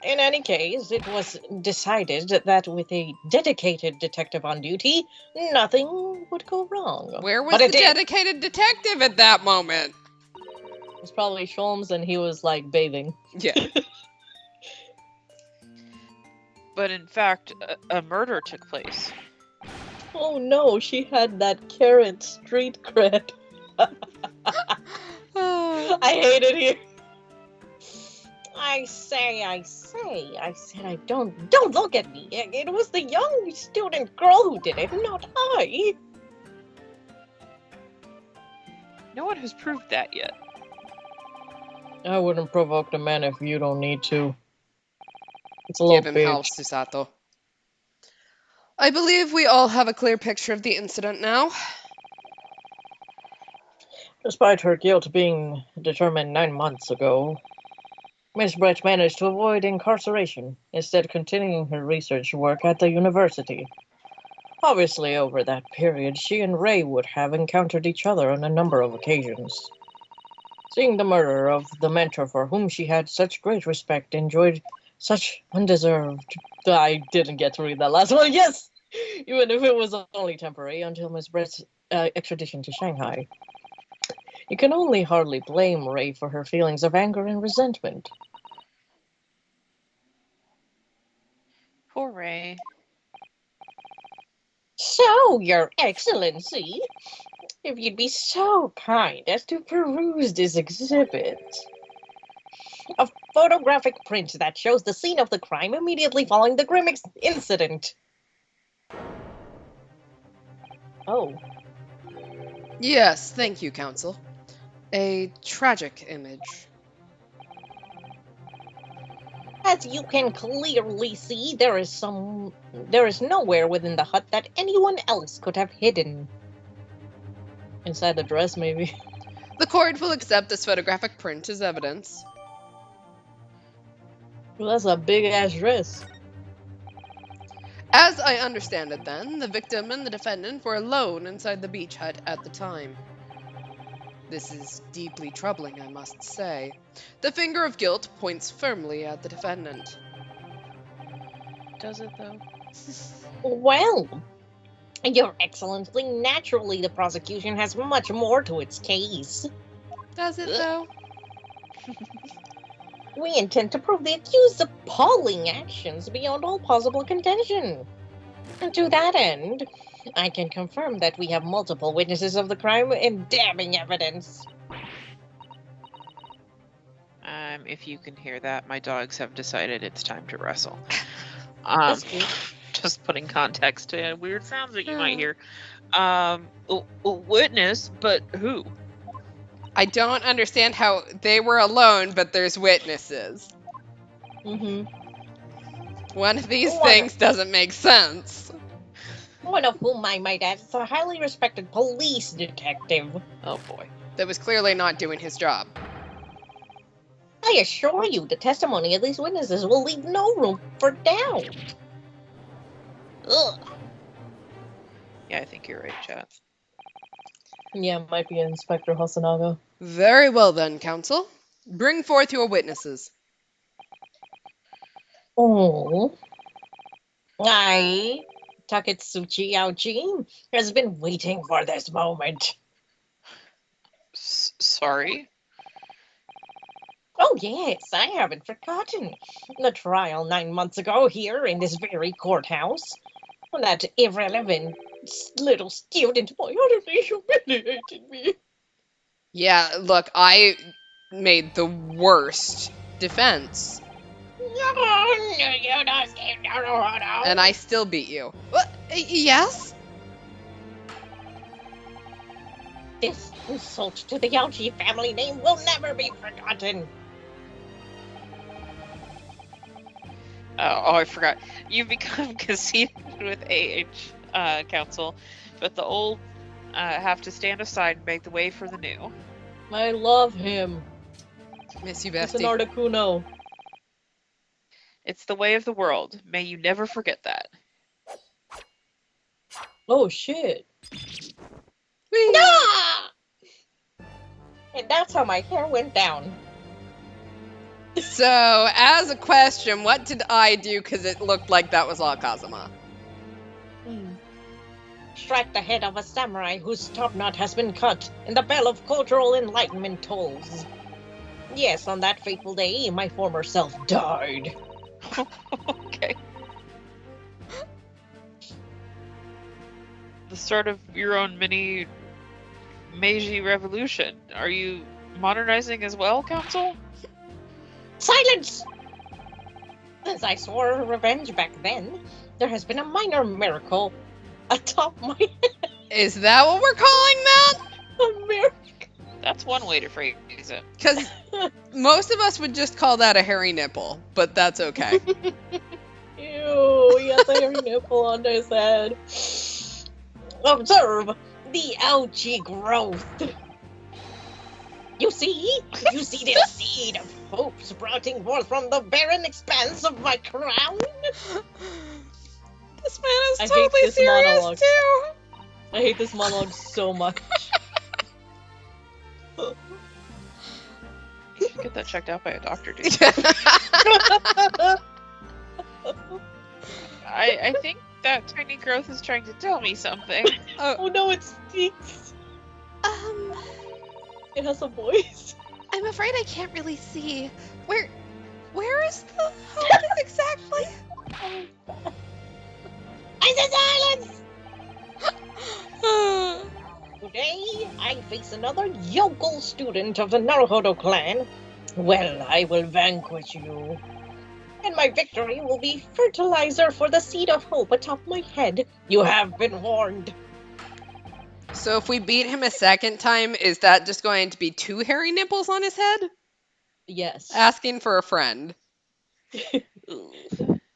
In any case, it was decided that with a dedicated detective on duty, nothing would go wrong. Where was But the it did. dedicated detective at that moment? It was probably Sholmes, and he was, like, bathing. Yeah. But in fact, a murder took place. Oh no, she had that carrot street cred. I hate it here. I said I don't look at me. It was the young student girl who did it, not I. No one has proved that yet. I wouldn't provoke the man if you don't need to. It's a little Give him hell, bitch. Susato. I believe we all have a clear picture of the incident now. Despite her guilt being determined 9 months ago, Miss Brett managed to avoid incarceration, instead continuing her research work at the university. Obviously, over that period, she and Ray would have encountered each other on a number of occasions. Seeing the murder of the mentor for whom she had such great respect enjoyed such undeserved... I didn't get to read that last one, yes! Even if it was only temporary until Miss Brett's extradition to Shanghai. You can only hardly blame Ray for her feelings of anger and resentment. Poor Ray. So, Your Excellency, if you'd be so kind as to peruse this exhibit. A photographic print that shows the scene of the crime immediately following the grim incident. Oh. Yes, thank you, Counsel. A tragic image. As you can clearly see, there is nowhere within the hut that anyone else could have hidden. Inside the dress, maybe. The court will accept this photographic print as evidence. Well, that's a big-ass dress. As I understand it, then, the victim and the defendant were alone inside the beach hut at the time. This is deeply troubling, I must say. The finger of guilt points firmly at the defendant. Does it, though? Well, Your Excellency, naturally the prosecution has much more to its case. Does it, though? We intend to prove the accused's appalling actions beyond all possible contention. And to that end, I can confirm that we have multiple witnesses of the crime and damning evidence. If you can hear that, my dogs have decided it's time to wrestle. That's cute. Just putting context to weird sounds that you might hear. A witness, but who? I don't understand how they were alone, but there's witnesses. One of these things doesn't make sense. One of whom I might add is a highly respected police detective. Oh boy. That was clearly not doing his job. I assure you, the testimony of these witnesses will leave no room for doubt. Ugh. Yeah, I think you're right, chat. Yeah, it might be Inspector Hasanaga. Very well then, counsel. Bring forth your witnesses. Oh. Taketsuchi Aochi, has been waiting for this moment. Sorry? Oh yes, I haven't forgotten. The trial 9 months ago here in this very courthouse. That irrelevant little student boy utterly humiliated me. Yeah, look, I made the worst defense. And I still beat you. What? Yes? This insult to the Aochi family name will never be forgotten. Oh, I forgot. You've become conceited with age, counsel, but the old have to stand aside and make the way for the new. I love him. Miss you, It's an bestie. Articuno. It's the way of the world. May you never forget that. Oh shit. Whee! Ah! And that's how my hair went down. So, as a question, what did I do? Because it looked like that was all Kazuma. Strike the head of a samurai whose top knot has been cut, and the bell of cultural enlightenment tolls. Yes, on that fateful day, my former self died. Okay. The start of your own mini Meiji revolution. Are you modernizing as well, counsel? Silence! Since I swore revenge back then, there has been a minor miracle atop my head. Is that what we're calling that? A miracle. That's one way to phrase it. Because most of us would just call that a hairy nipple, but that's okay. Ew, he has a hairy nipple on his head. Observe the Aochi growth. Oh, okay. The Aochi growth. That's one way to phrase it. Because most of us would just call that a hairy nipple, but that's okay. Ew, he has a hairy nipple on his head. Observe the Aochi growth. You see this seed of hope sprouting forth from the barren expanse of my crown? This man is I hate totally this serious monologue. too. I hate this monologue so much. You should get that checked out by a doctor, dude. I think that tiny growth is trying to tell me something. Oh no, it speaks. It has a voice. I'm afraid I can't really see. Where is the hope exactly? I said silence! Today, I face another yokel student of the Naruhodo clan. Well, I will vanquish you. And my victory will be fertilizer for the seed of hope atop my head. You have been warned. So if we beat him a second time, is that just going to be 2 hairy nipples on his head? Yes. Asking for a friend.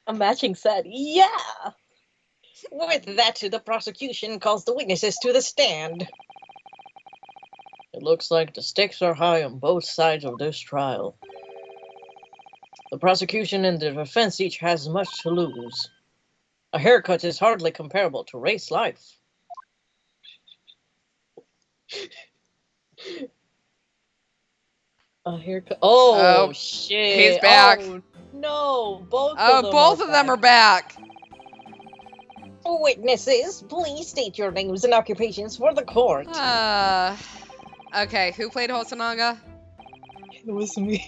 A matching set. Yeah! With that, the prosecution calls the witnesses to the stand. It looks like the stakes are high on both sides of this trial. The prosecution and the defense each has much to lose. A haircut is hardly comparable to race life. A haircut. Oh, shit. he's back. Oh, no, both Both of them are back. Witnesses, please state your names and occupations for the court. Okay, who played Hosonaga? It was me.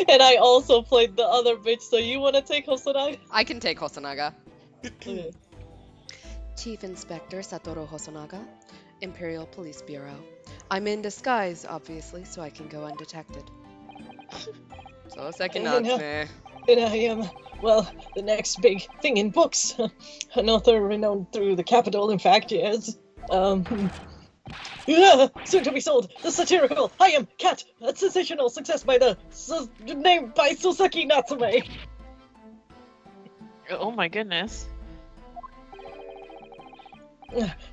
And I also played the other bitch, so you want to take Hosonaga? I can take Hosonaga. Okay. Chief Inspector Satoru Hosonaga, Imperial Police Bureau. I'm in disguise, obviously, so I can go undetected. So second And, me. And I am, well, the next big thing in books. An author renowned through the capital, in fact, yes. Soon to be sold, the satirical I Am Cat, a sensational success by named by Soseki Natsume. Oh my goodness.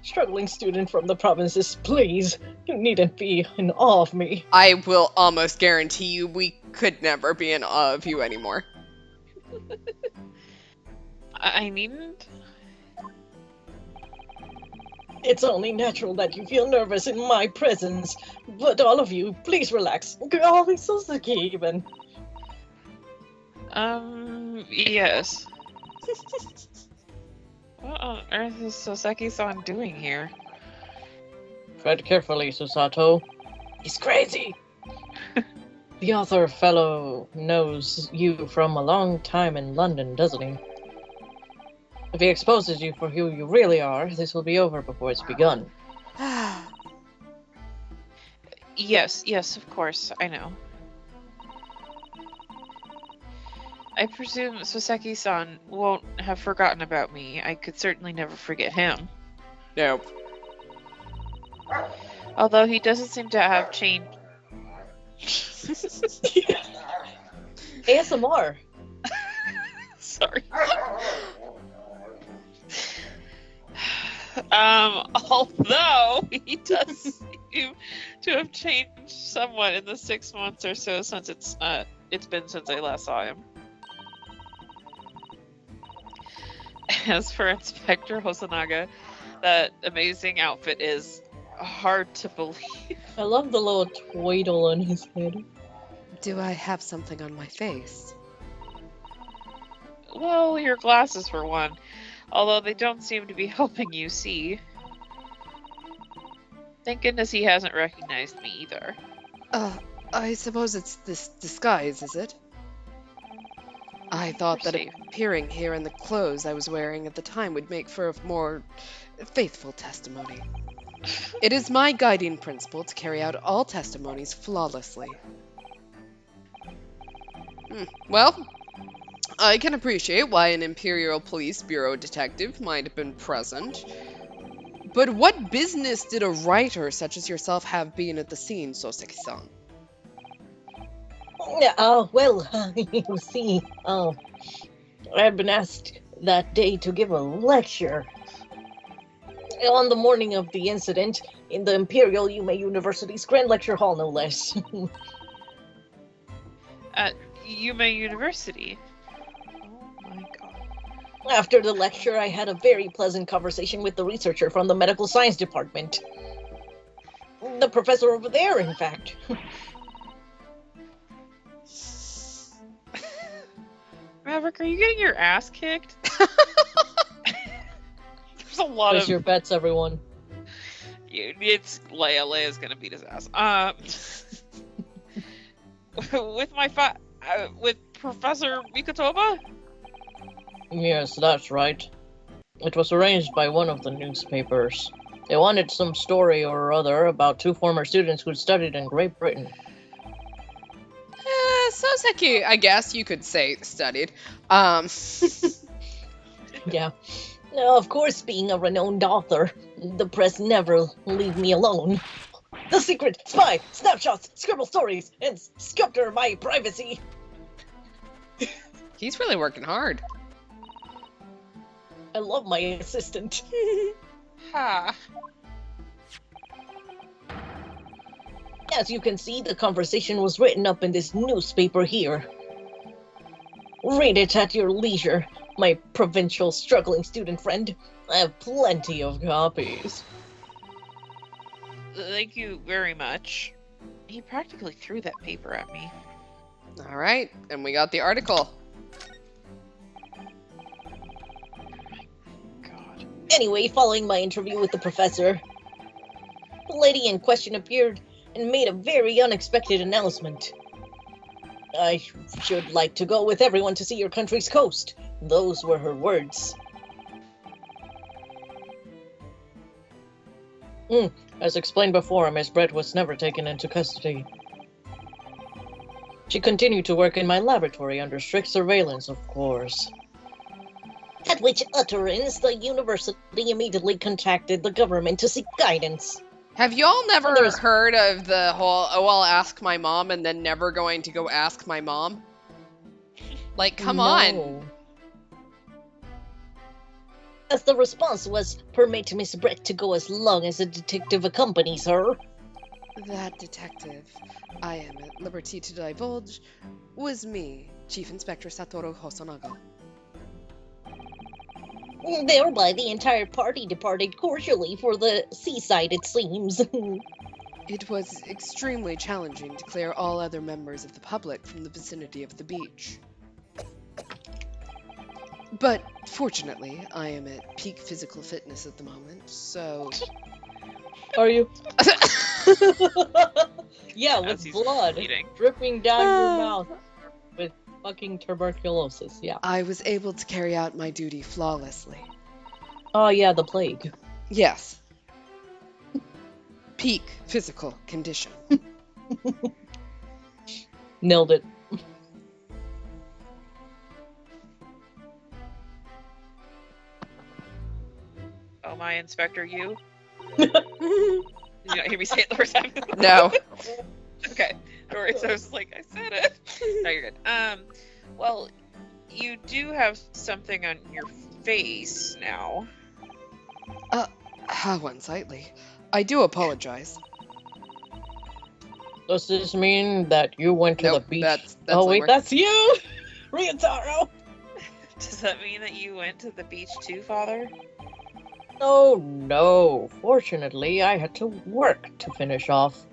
Struggling student from the provinces, please. You needn't be in awe of me. I will almost guarantee you we could never be in awe of you anymore. I needn't. It's only natural that you feel nervous in my presence. But all of you, please relax. Golly, Soseki, even. Yes. What on earth is Soseki-san doing here? Tread carefully, Susato. He's crazy. The author fellow knows you from a long time in London, doesn't he? If he exposes you for who you really are, this will be over before it's begun. Yes, of course, I know. I presume Soseki-san won't have forgotten about me. I could certainly never forget him. Nope. Although he doesn't seem to have changed. ASMR. Sorry. Although he does seem to have changed somewhat in the 6 months or so since it's been since I last saw him. As for Inspector Hosonaga, that amazing outfit is hard to believe. I love the little twiddle on his head. Do I have something on my face? Well, your glasses for one, although they don't seem to be helping you see. Thank goodness he hasn't recognized me either. I suppose it's this disguise, is it? I thought that Perceive. appearing here in the clothes I was wearing at the time would make for a more faithful testimony. It is my guiding principle to carry out all testimonies flawlessly. Well, I can appreciate why an Imperial Police Bureau detective might have been present. But what business did a writer such as yourself have being at the scene, Soseki-san? Well, you see, I had been asked that day to give a lecture. On the morning of the incident, in the Imperial Yume University's Grand Lecture Hall, no less. At Yume University. Oh my god. After the lecture, I had a very pleasant conversation with the researcher from the Medical Science Department. The professor over there, in fact. Maverick, are you getting your ass kicked? There's a lot Place of... your bets, everyone. It's Leia. Leia's gonna beat his ass. With Professor Mikotoba? Yes, that's right. It was arranged by one of the newspapers. They wanted some story or other about two former students who'd studied in Great Britain. Soseki, I guess you could say, studied. Yeah. Now, of course, being a renowned author, the press never leave me alone. The secret, spy, snapshots, scribble stories, and sculptor my privacy. He's really working hard. I love my assistant. Ha. As you can see, the conversation was written up in this newspaper here. Read it at your leisure, my provincial struggling student friend. I have plenty of copies. Thank you very much. He practically threw that paper at me. All right, and we got the article. God. Anyway, following my interview with the professor, the lady in question appeared and made a very unexpected announcement. I should like to go with everyone to see your country's coast. Those were her words. As explained before, Miss Brett was never taken into custody. She continued to work in my laboratory under strict surveillance, of course. At which utterance, the university immediately contacted the government to seek guidance. Have y'all never heard of the whole, oh, I'll ask my mom and then never going to go ask my mom? Like, come on. As the response was, permit Miss Brett to go as long as a detective accompanies her. That detective, I am at liberty to divulge, was me, Chief Inspector Satoru Hosonaga. Thereby, the entire party departed cordially for the seaside, it seems. It was extremely challenging to clear all other members of the public from the vicinity of the beach. But fortunately, I am at peak physical fitness at the moment, so... Are you? Yeah, As with he's blood bleeding. dripping down your mouth with fucking tuberculosis, yeah. I was able to carry out my duty flawlessly. Oh yeah, the plague. Yes. Peak physical condition. Nailed it. Oh my, Inspector, you? Did you not hear me say it the first time? No. Okay. Alright, so I was like, I said it. No, you're good. Well, you do have something on your face now. How unsightly. I do apologize. Does this mean that you went to Nope, the beach? that's Oh wait, Lemur. that's you! Ryotaro! Does that mean that you went to the beach too, Father? Oh no, fortunately I had to work to finish off.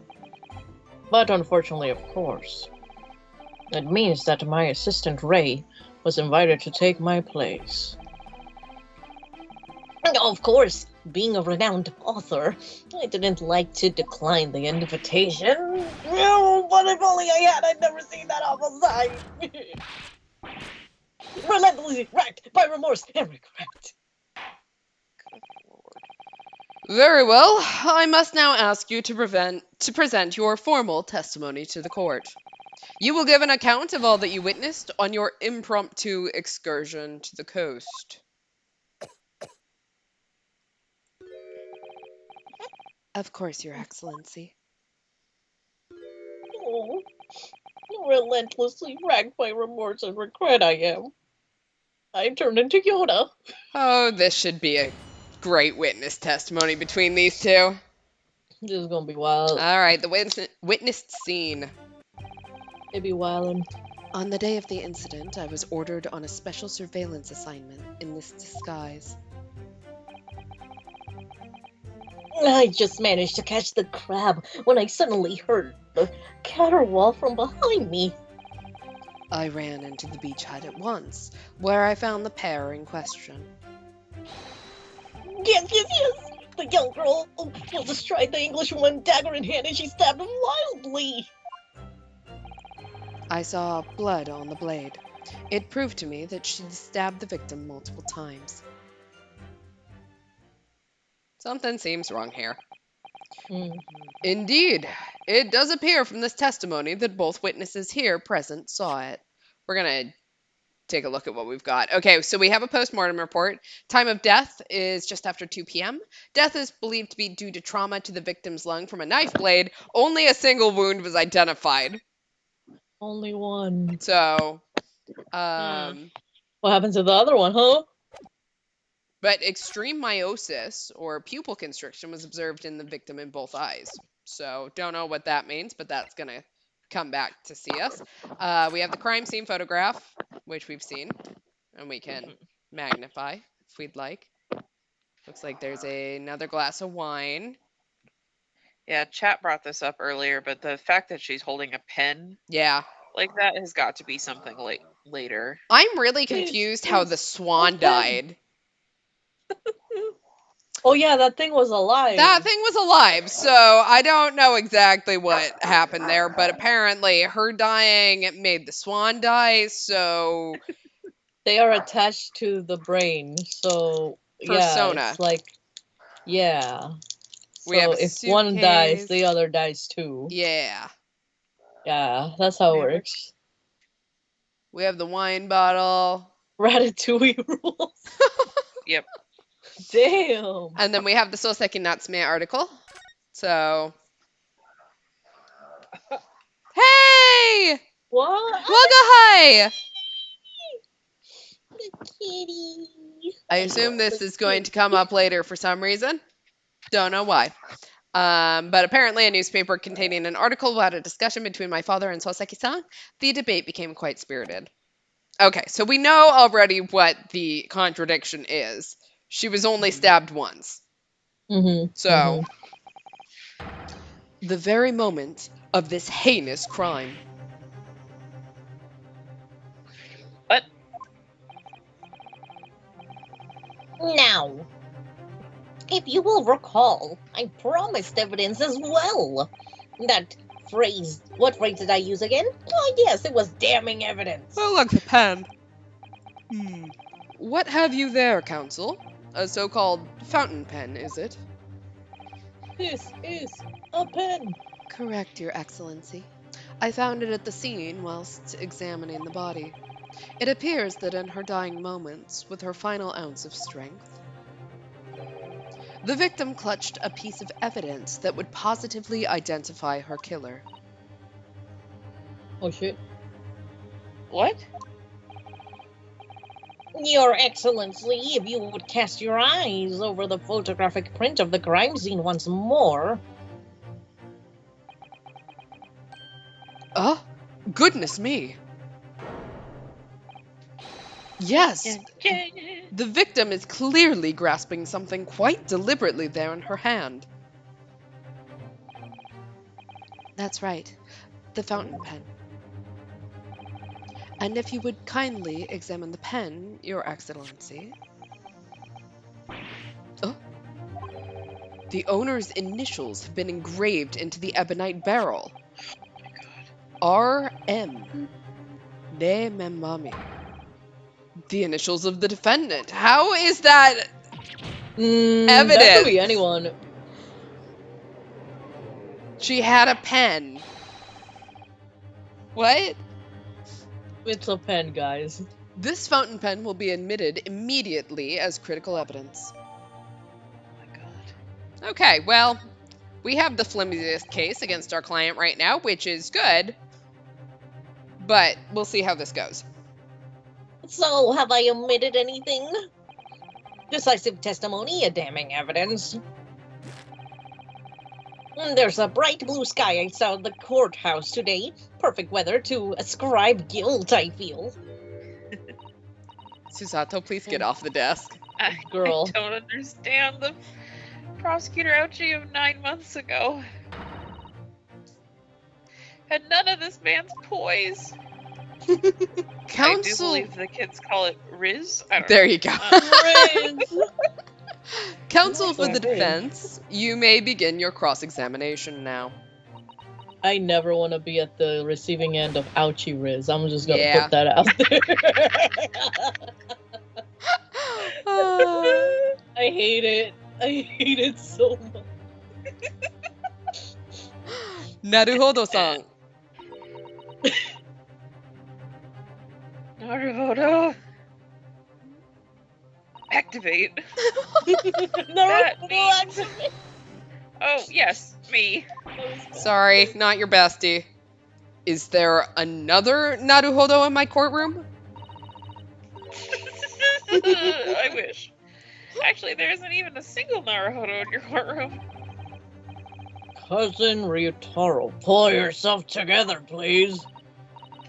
But unfortunately, of course. It means that my assistant Ray was invited to take my place. Of course, being a renowned author, I didn't like to decline the invitation. Oh, but if only I had, I'd never seen that awful sight. Relentlessly racked by remorse and regret. Very well. I must now ask you to present your formal testimony to the court. You will give an account of all that you witnessed on your impromptu excursion to the coast. Of course, Your Excellency. Oh, relentlessly racked by remorse and regret I am. I turned into Yoda. Oh, this should be a great witness testimony between these two. This is gonna be wild. All right, the witnessed scene. It be wildin'. On the day of the incident, I was ordered on a special surveillance assignment in this disguise. I just managed to catch the crab when I suddenly heard the caterwaul from behind me. I ran into the beach hut at once, where I found the pair in question. Yes, yes, yes! The young girl was astride the Englishwoman, dagger in hand, and she stabbed him wildly. I saw blood on the blade. It proved to me that she'd stabbed the victim multiple times. Something seems wrong here. Indeed, it does appear from this testimony that both witnesses here present saw it. We're gonna take a look at what we've got. Okay, so we have a post-mortem report. Time of death is just after 2 p.m. Death is believed to be due to trauma to the victim's lung from a knife blade. Only a single wound was identified. Only one. So, What happened to the other one, huh? but extreme meiosis or pupil constriction was observed in the victim in both eyes. So, don't know what that means, but that's going to come back to see us. We have the crime scene photograph, which we've seen, and we can magnify if we'd like. Looks like there's another glass of wine. Yeah, chat brought this up earlier, but the fact that she's holding a pen Yeah. like that has got to be something later. I'm really confused how the swan died. Oh yeah, that thing was alive. That thing was alive, so I don't know exactly what happened there, but apparently her dying made the swan die, so... They are attached to the brain, so Persona. yeah, it's like, yeah. We have So a if one dies, suitcase. the other dies too. Yeah. Yeah, that's how it works. We have the wine bottle. Ratatouille rules. Yep. Damn. And then we have the Soseki Natsume article. So... Hey! What? Wagahai! The kitty. I assume this is going to come up later for some reason. Don't know why. But apparently a newspaper containing an article about a discussion between my father and Soseki-san, the debate became quite spirited. Okay, so we know already what the contradiction is. She was only stabbed once. So, the very moment of this heinous crime. What? Now, if you will recall, I promised evidence as well. That phrase, what phrase did I use again? Oh yes, it was damning evidence. Oh, look, the pen. What have you there, counsel? A so-called fountain pen, is it? This is a pen. Correct, Your Excellency. I found it at the scene whilst examining the body. It appears that in her dying moments, with her final ounce of strength, the victim clutched a piece of evidence that would positively identify her killer. Oh shit. What? Your Excellency, if you would cast your eyes over the photographic print of the crime scene once more. Oh, goodness me. Yes, the victim is clearly grasping something quite deliberately there in her hand. That's right, the fountain pen. And if you would kindly examine the pen, Your Excellency. Oh. The owner's initials have been engraved into the ebonite barrel. R.M. Ne Memami. The initials of the defendant. How is that evidence? That could be anyone. She had a pen. What? It's a pen, guys. This fountain pen will be admitted immediately as critical evidence. Oh my god. Okay, well, we have the flimsiest case against our client right now, which is good. But we'll see how this goes. So, have I omitted anything? Decisive testimony, a damning evidence. There's a bright blue sky outside the courthouse today. Perfect weather to ascribe guilt, I feel. Susato, please get off the desk. Girl. I don't understand the prosecutor ouchie of 9 months ago. Had none of this man's poise. I do Counsel. believe the kids call it Riz. I don't There you go. Riz. Counsel for Sorry. the defense, you may begin your cross-examination now. I never want to be at the receiving end of ouchie Riz. I'm just gonna Yeah. put that out there. I hate it. I hate it so much. Naruhodo-san. Naruhodo. Activate. Naruhodo means- activate. Oh, yes, me. Sorry, not your bestie. Is there another Naruhodo in my courtroom? I wish. Actually, there isn't even a single Naruhodo in your courtroom. Cousin Ryutaro, pull yourself together, please.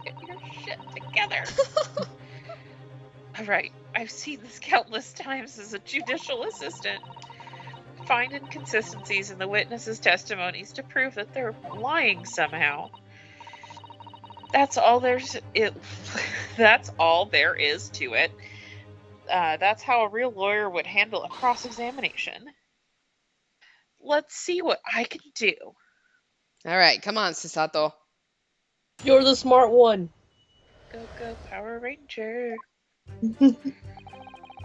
Get your shit together. Alright, I've seen this countless times as a judicial assistant. Find inconsistencies in the witnesses' testimonies to prove that they're lying somehow. That's all there is to it. That's how a real lawyer would handle a cross-examination. Let's see what I can do. All right, come on, Susato. You're the smart one. Go, go, Power Ranger.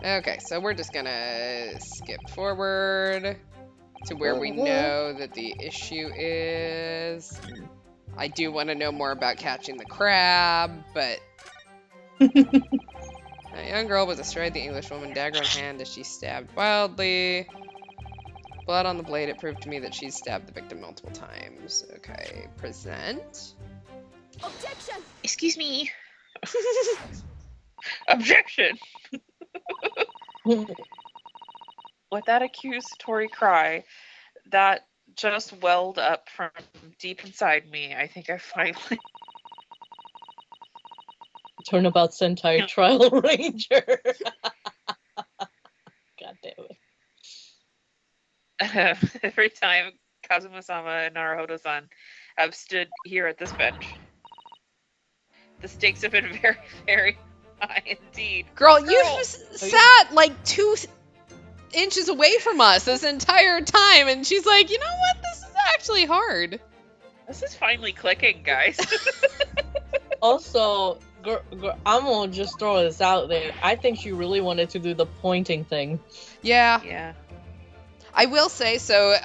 Okay, so we're just gonna skip forward to where we know that the issue is. I do want to know more about catching the crab, but a young girl was astride the English woman, dagger in hand, as she stabbed wildly. Blood on the blade, it proved to me that she's stabbed the victim multiple times. Okay, present. Objection! Excuse me. Objection! With that accusatory cry that just welled up from deep inside me, I think I finally... Turnabout Sentai Trial Ranger. God damn it. Every time Kazuma-sama and Naruhodo-san have stood here at this bench, the stakes have been very, very high indeed. Girl, you've sat like 2 inches away from us this entire time, and she's like, you know what? This is actually hard. This is finally clicking, guys. Also, I'm gonna just throw this out there. I think she really wanted to do the pointing thing. Yeah. Yeah. I will say, so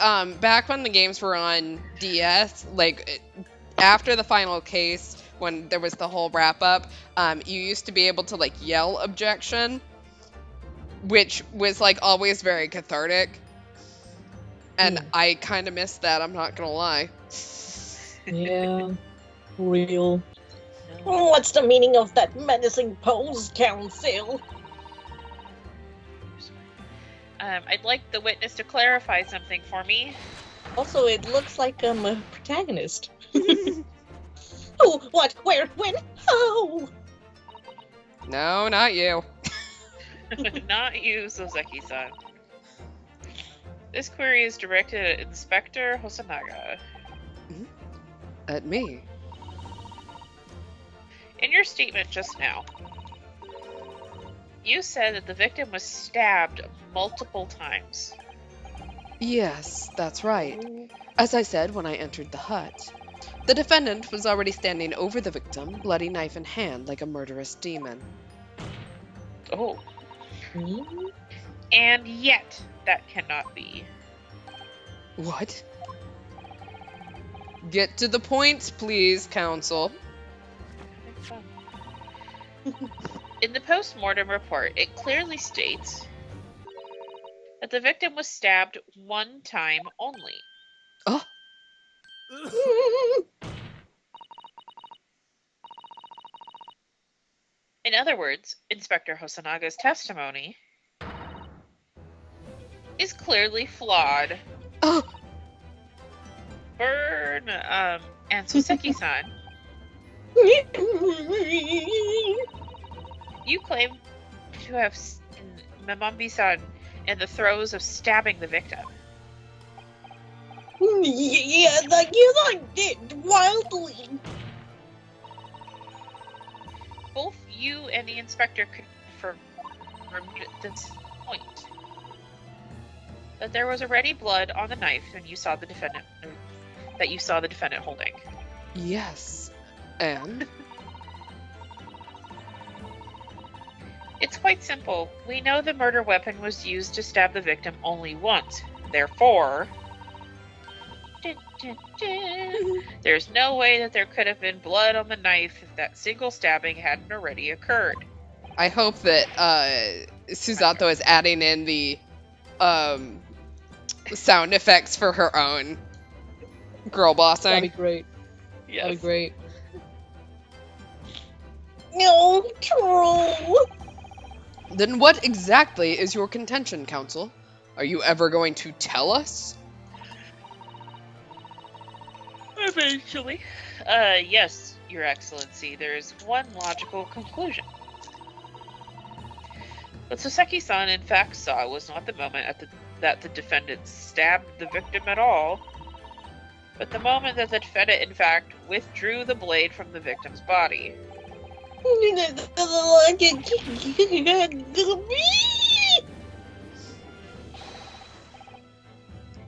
back when the games were on DS, like after the final case, when there was the whole wrap up, you used to be able to like yell objection, which was like always very cathartic. And I kind of missed that, I'm not gonna lie. Yeah, real. What's the meaning of that menacing pose, Counsel? I'd like the witness to clarify something for me. Also, it looks like I'm a protagonist. Who? What? Where? When? How? No, not you. Not you, Soseki-san. This query is directed at Inspector Hosonaga. At me. In your statement just now, you said that the victim was stabbed multiple times. Yes, that's right. As I said when I entered the hut. The defendant was already standing over the victim, bloody knife in hand, like a murderous demon. Oh. And yet, that cannot be. What? Get to the point, please, counsel. In the post-mortem report, it clearly states that the victim was stabbed one time only. Oh. In other words, Inspector Hosanaga's testimony is clearly flawed. Oh. burn. And Suseki-san, you claim to have seen Manabingu-san in the throes of stabbing the victim. Yes, I did, wildly. Both you and the inspector confirmed at this point that there was already blood on the knife when you saw the defendant holding. Yes. And? It's quite simple. We know the murder weapon was used to stab the victim only once. Therefore, there's no way that there could have been blood on the knife if that single stabbing hadn't already occurred. I hope that Susato is adding in the sound effects for her own girl bossing. That'd be great. Yes. That'd be great. No, true. Then what exactly is your contention, Counsel? Are you ever going to tell us? Eventually. Yes, Your Excellency. There is one logical conclusion. What Soseki-san in fact saw was not the moment that the defendant stabbed the victim at all, but the moment that the defendant in fact withdrew the blade from the victim's body.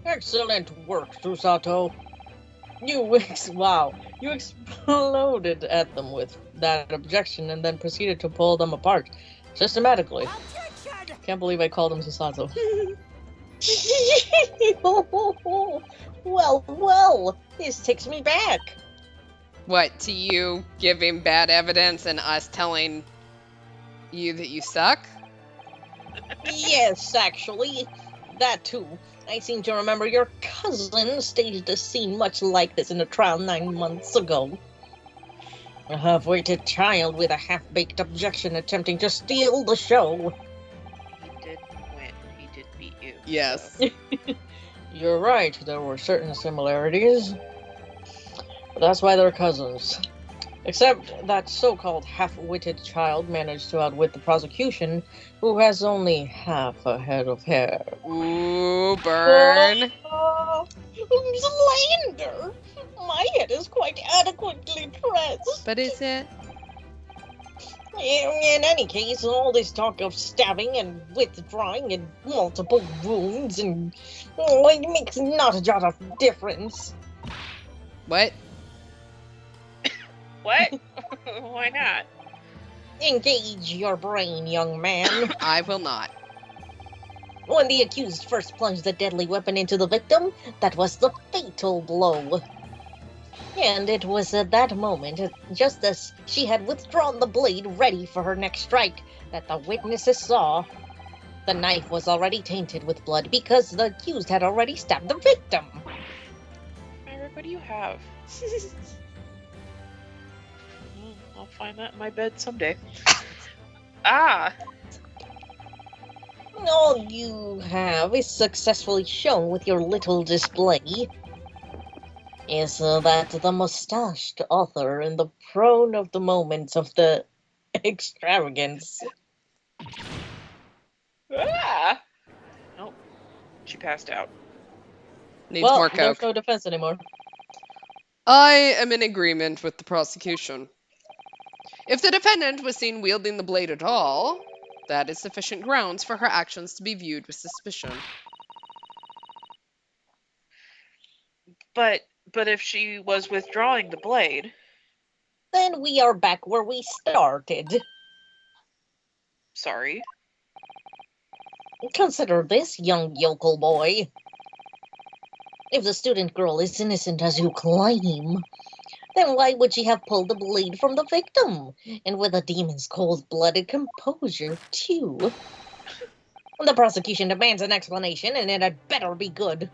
Excellent work, Susato. You exploded at them with that objection and then proceeded to pull them apart systematically. Can't believe I called him Susato. Well, this takes me back. What, to you giving bad evidence and us telling you that you suck? Yes, actually. That too. I seem to remember your cousin staged a scene much like this in a trial 9 months ago. A half-witted child with a half-baked objection attempting to steal the show. He did win. He did beat you. Yes. So. You're right, there were certain similarities. But that's why they're cousins. Except that so-called half-witted child managed to outwit the prosecution, who has only half a head of hair. Ooh, burn. Slander! My head is quite adequately dressed. But is it? In any case, all this talk of stabbing and withdrawing and multiple wounds and it makes not a jot of difference. What? What? Why not? Engage your brain, young man. I will not. When the accused first plunged the deadly weapon into the victim, that was the fatal blow. And it was at that moment, just as she had withdrawn the blade ready for her next strike, that the witnesses saw the knife was already tainted with blood because the accused had already stabbed the victim. Eric, what do you have? I'll find that in my bed someday. Ah! All you have is successfully shown with your little display is that the mustached author in the prone of the moments of the extravagance. Ah! Nope. She passed out. Needs Well, more there's coke. no defense anymore. I am in agreement with the prosecution. If the defendant was seen wielding the blade at all, that is sufficient grounds for her actions to be viewed with suspicion. But if she was withdrawing the blade... Then we are back where we started. Sorry. Consider this, young yokel boy. If the student girl is innocent as you claim, then why would she have pulled the blade from the victim? And with a demon's cold-blooded composure, too. The prosecution demands an explanation, and it had better be good.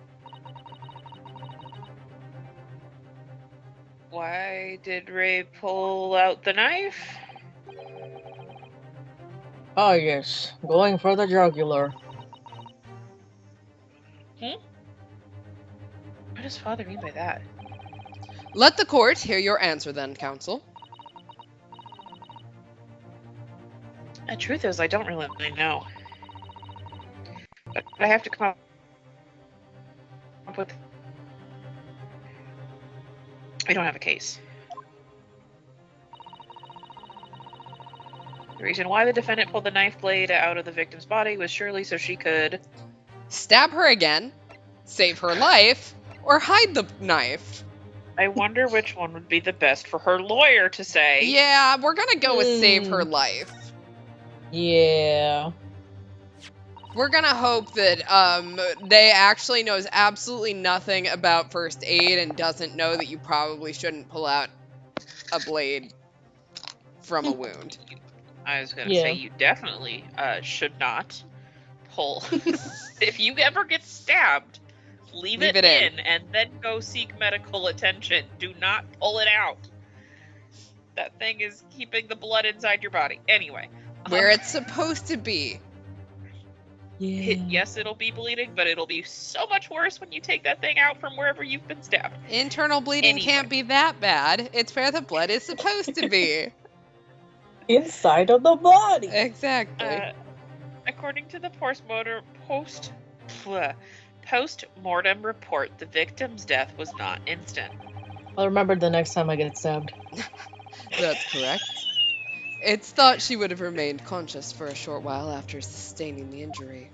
Why did Ray pull out the knife? Ah, yes. Going for the jugular. But does father mean by that? Let the court hear your answer then, counsel. The truth is, I don't really know. But I have to come up with... I don't have a case. The reason why the defendant pulled the knife blade out of the victim's body was surely so she could... Stab her again, save her life, or hide the knife. I wonder which one would be the best for her lawyer to say. Yeah, we're gonna go with save her life. Yeah. We're gonna hope that they actually knows absolutely nothing about first aid and doesn't know that you probably shouldn't pull out a blade from a wound. I was gonna say you definitely should not pull. If you ever get stabbed, leave it in and then go seek medical attention. Do not pull it out. That thing is keeping the blood inside your body. Anyway. Where it's supposed to be. Yes, it'll be bleeding, but it'll be so much worse when you take that thing out from wherever you've been stabbed. Internal bleeding can't be that bad. It's where the blood is supposed to be. Inside of the body. Exactly. According to the post-mortem report, the victim's death was not instant. I'll remember the next time I get stabbed. That's correct. It's thought she would have remained conscious for a short while after sustaining the injury.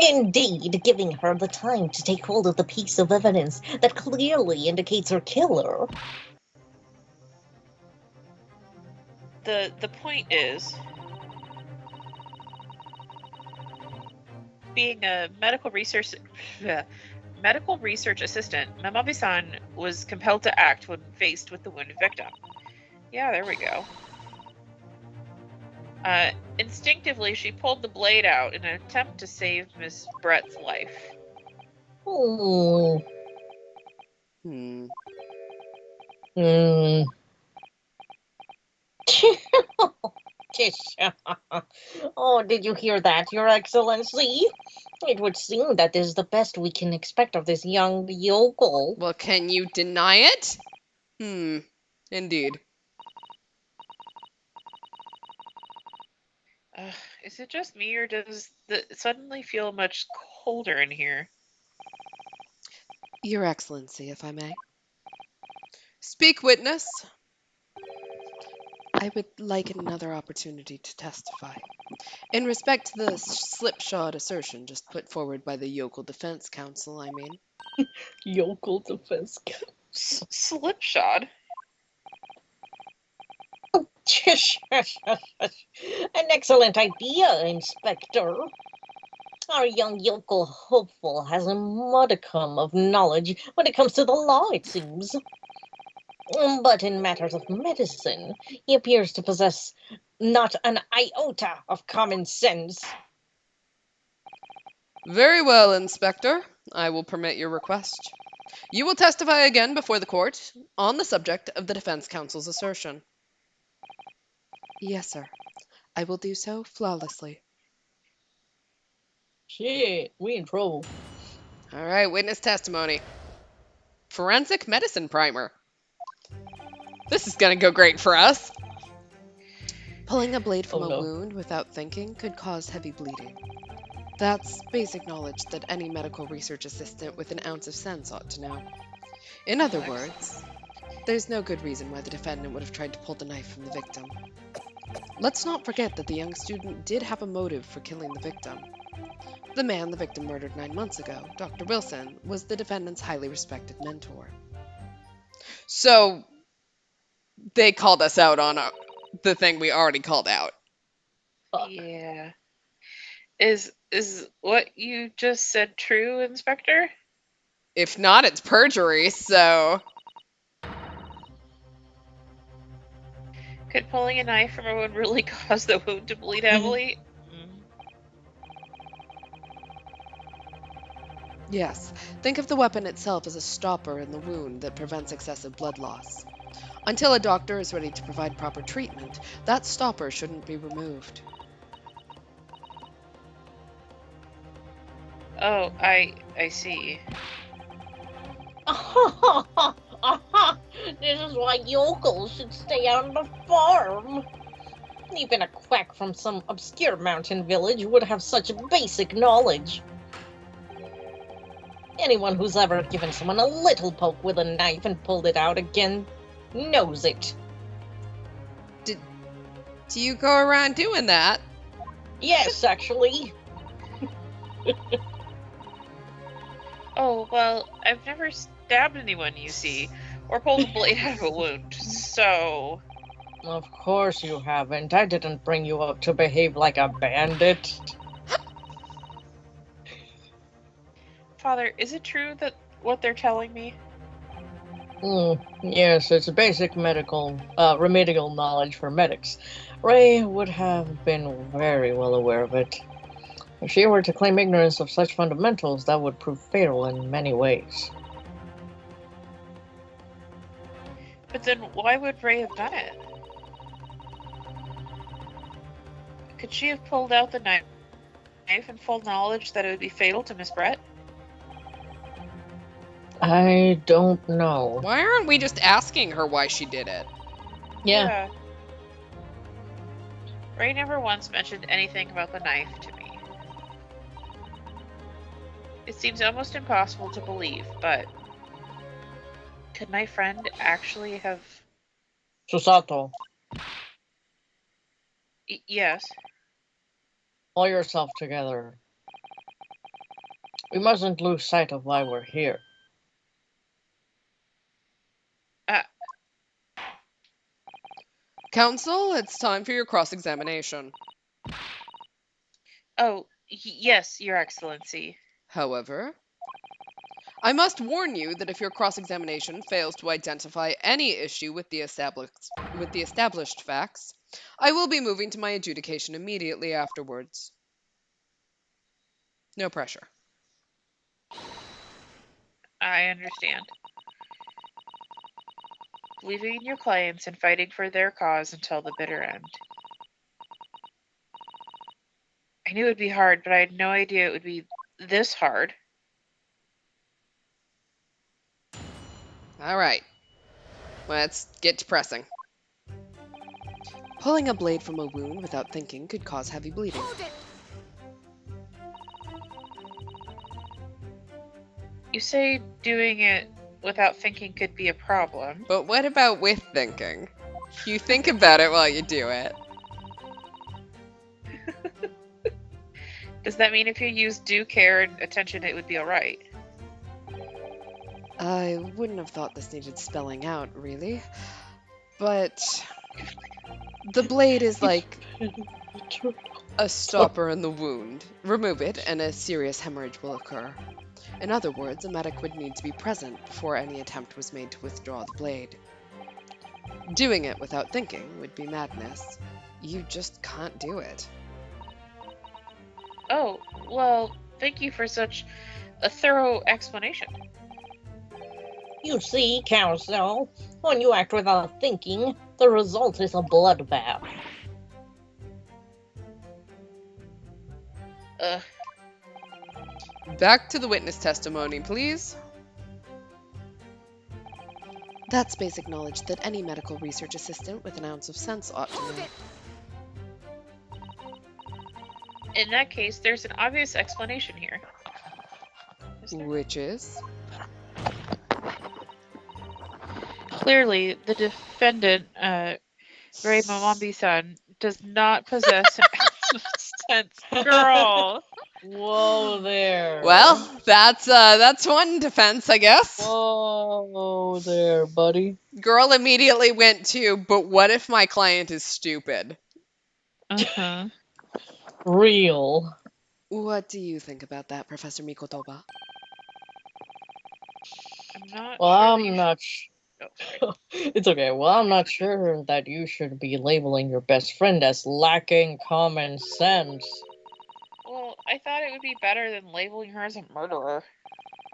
Indeed, giving her the time to take hold of the piece of evidence that clearly indicates her killer. The point is, being a medical research assistant, Mamabi-san was compelled to act when faced with the wounded victim. Yeah, there we go. Instinctively, she pulled the blade out in an attempt to save Miss Brett's life. Oh. Oh, did you hear that, Your Excellency? It would seem that this is the best we can expect of this young yokel. Well, can you deny it? Indeed. Is it just me, or does it suddenly feel much colder in here? Your Excellency, if I may. Speak, witness. I would like another opportunity to testify. In respect to the slipshod assertion just put forward by the Yokel Defense Counsel, I mean. Yokel Defense Counsel. Slipshod? An excellent idea, Inspector. Our young yokel hopeful has a modicum of knowledge when it comes to the law, it seems. But in matters of medicine, he appears to possess not an iota of common sense. Very well, Inspector. I will permit your request. You will testify again before the court on the subject of the defense counsel's assertion. Yes, sir. I will do so flawlessly. Shit, we in trouble. All right, witness testimony. Forensic medicine primer. This is gonna go great for us. Pulling a blade from a wound without thinking could cause heavy bleeding. That's basic knowledge that any medical research assistant with an ounce of sense ought to know. In other words, there's no good reason why the defendant would have tried to pull the knife from the victim. Let's not forget that the young student did have a motive for killing the victim. The man the victim murdered 9 months ago, Dr. Wilson, was the defendant's highly respected mentor. So, they called us out on the thing we already called out. Yeah. Is what you just said true, Inspector? If not, it's perjury, so... Could pulling a knife from a wound really cause the wound to bleed heavily? Yes. Think of the weapon itself as a stopper in the wound that prevents excessive blood loss. Until a doctor is ready to provide proper treatment, that stopper shouldn't be removed. Oh, I see. This is why yokels should stay on the farm. Even a quack from some obscure mountain village would have such basic knowledge. Anyone who's ever given someone a little poke with a knife and pulled it out again knows it. Do you go around doing that? Yes, actually. Oh, well, I've never stabbed anyone, you see, or pulled a blade out of a wound, so... Of course you haven't. I didn't bring you up to behave like a bandit. Father, is it true that what they're telling me? Yes, it's basic remedial knowledge for medics. Ray would have been very well aware of it. If she were to claim ignorance of such fundamentals, that would prove fatal in many ways. But then why would Ray have done it? Could she have pulled out the knife in full knowledge that it would be fatal to Miss Brett? I don't know. Why aren't we just asking her why she did it? Yeah. Ray never once mentioned anything about the knife to me. It seems almost impossible to believe, but could my friend actually have... Susato, Yes. pull yourself together. We mustn't lose sight of why we're here. Counsel, it's time for your cross-examination. Oh, yes, Your Excellency. However, I must warn you that if your cross-examination fails to identify any issue with the established facts, I will be moving to my adjudication immediately afterwards. No pressure. I understand. Believing in your clients and fighting for their cause until the bitter end. I knew it would be hard, but I had no idea it would be this hard. All right. Let's get to pressing. Pulling a blade from a wound without thinking could cause heavy bleeding. You say doing it without thinking could be a problem. But what about with thinking? You think about it while you do it. Does that mean if you use due care and attention, it would be alright? I wouldn't have thought this needed spelling out, really. But the blade is like a stopper in the wound. Remove it, and a serious hemorrhage will occur. In other words, a medic would need to be present before any attempt was made to withdraw the blade. Doing it without thinking would be madness. You just can't do it. Oh, well, thank you for such a thorough explanation. You see, Counsel, when you act without thinking, the result is a bloodbath. Back to the witness testimony, please. That's basic knowledge that any medical research assistant with an ounce of sense ought to know. In that case, there's an obvious explanation here. Which is? Clearly, the defendant, Ray Momambi-san, does not possess an ounce of sense. Girl! Whoa there. Well, that's one defense, I guess. Whoa there, buddy. Girl immediately went to, but what if my client is stupid? Uh-huh. Real. What do you think about that, Professor Mikotoba? I'm not It's okay. Well, I'm not sure that you should be labeling your best friend as lacking common sense. Well, I thought it would be better than labeling her as a murderer.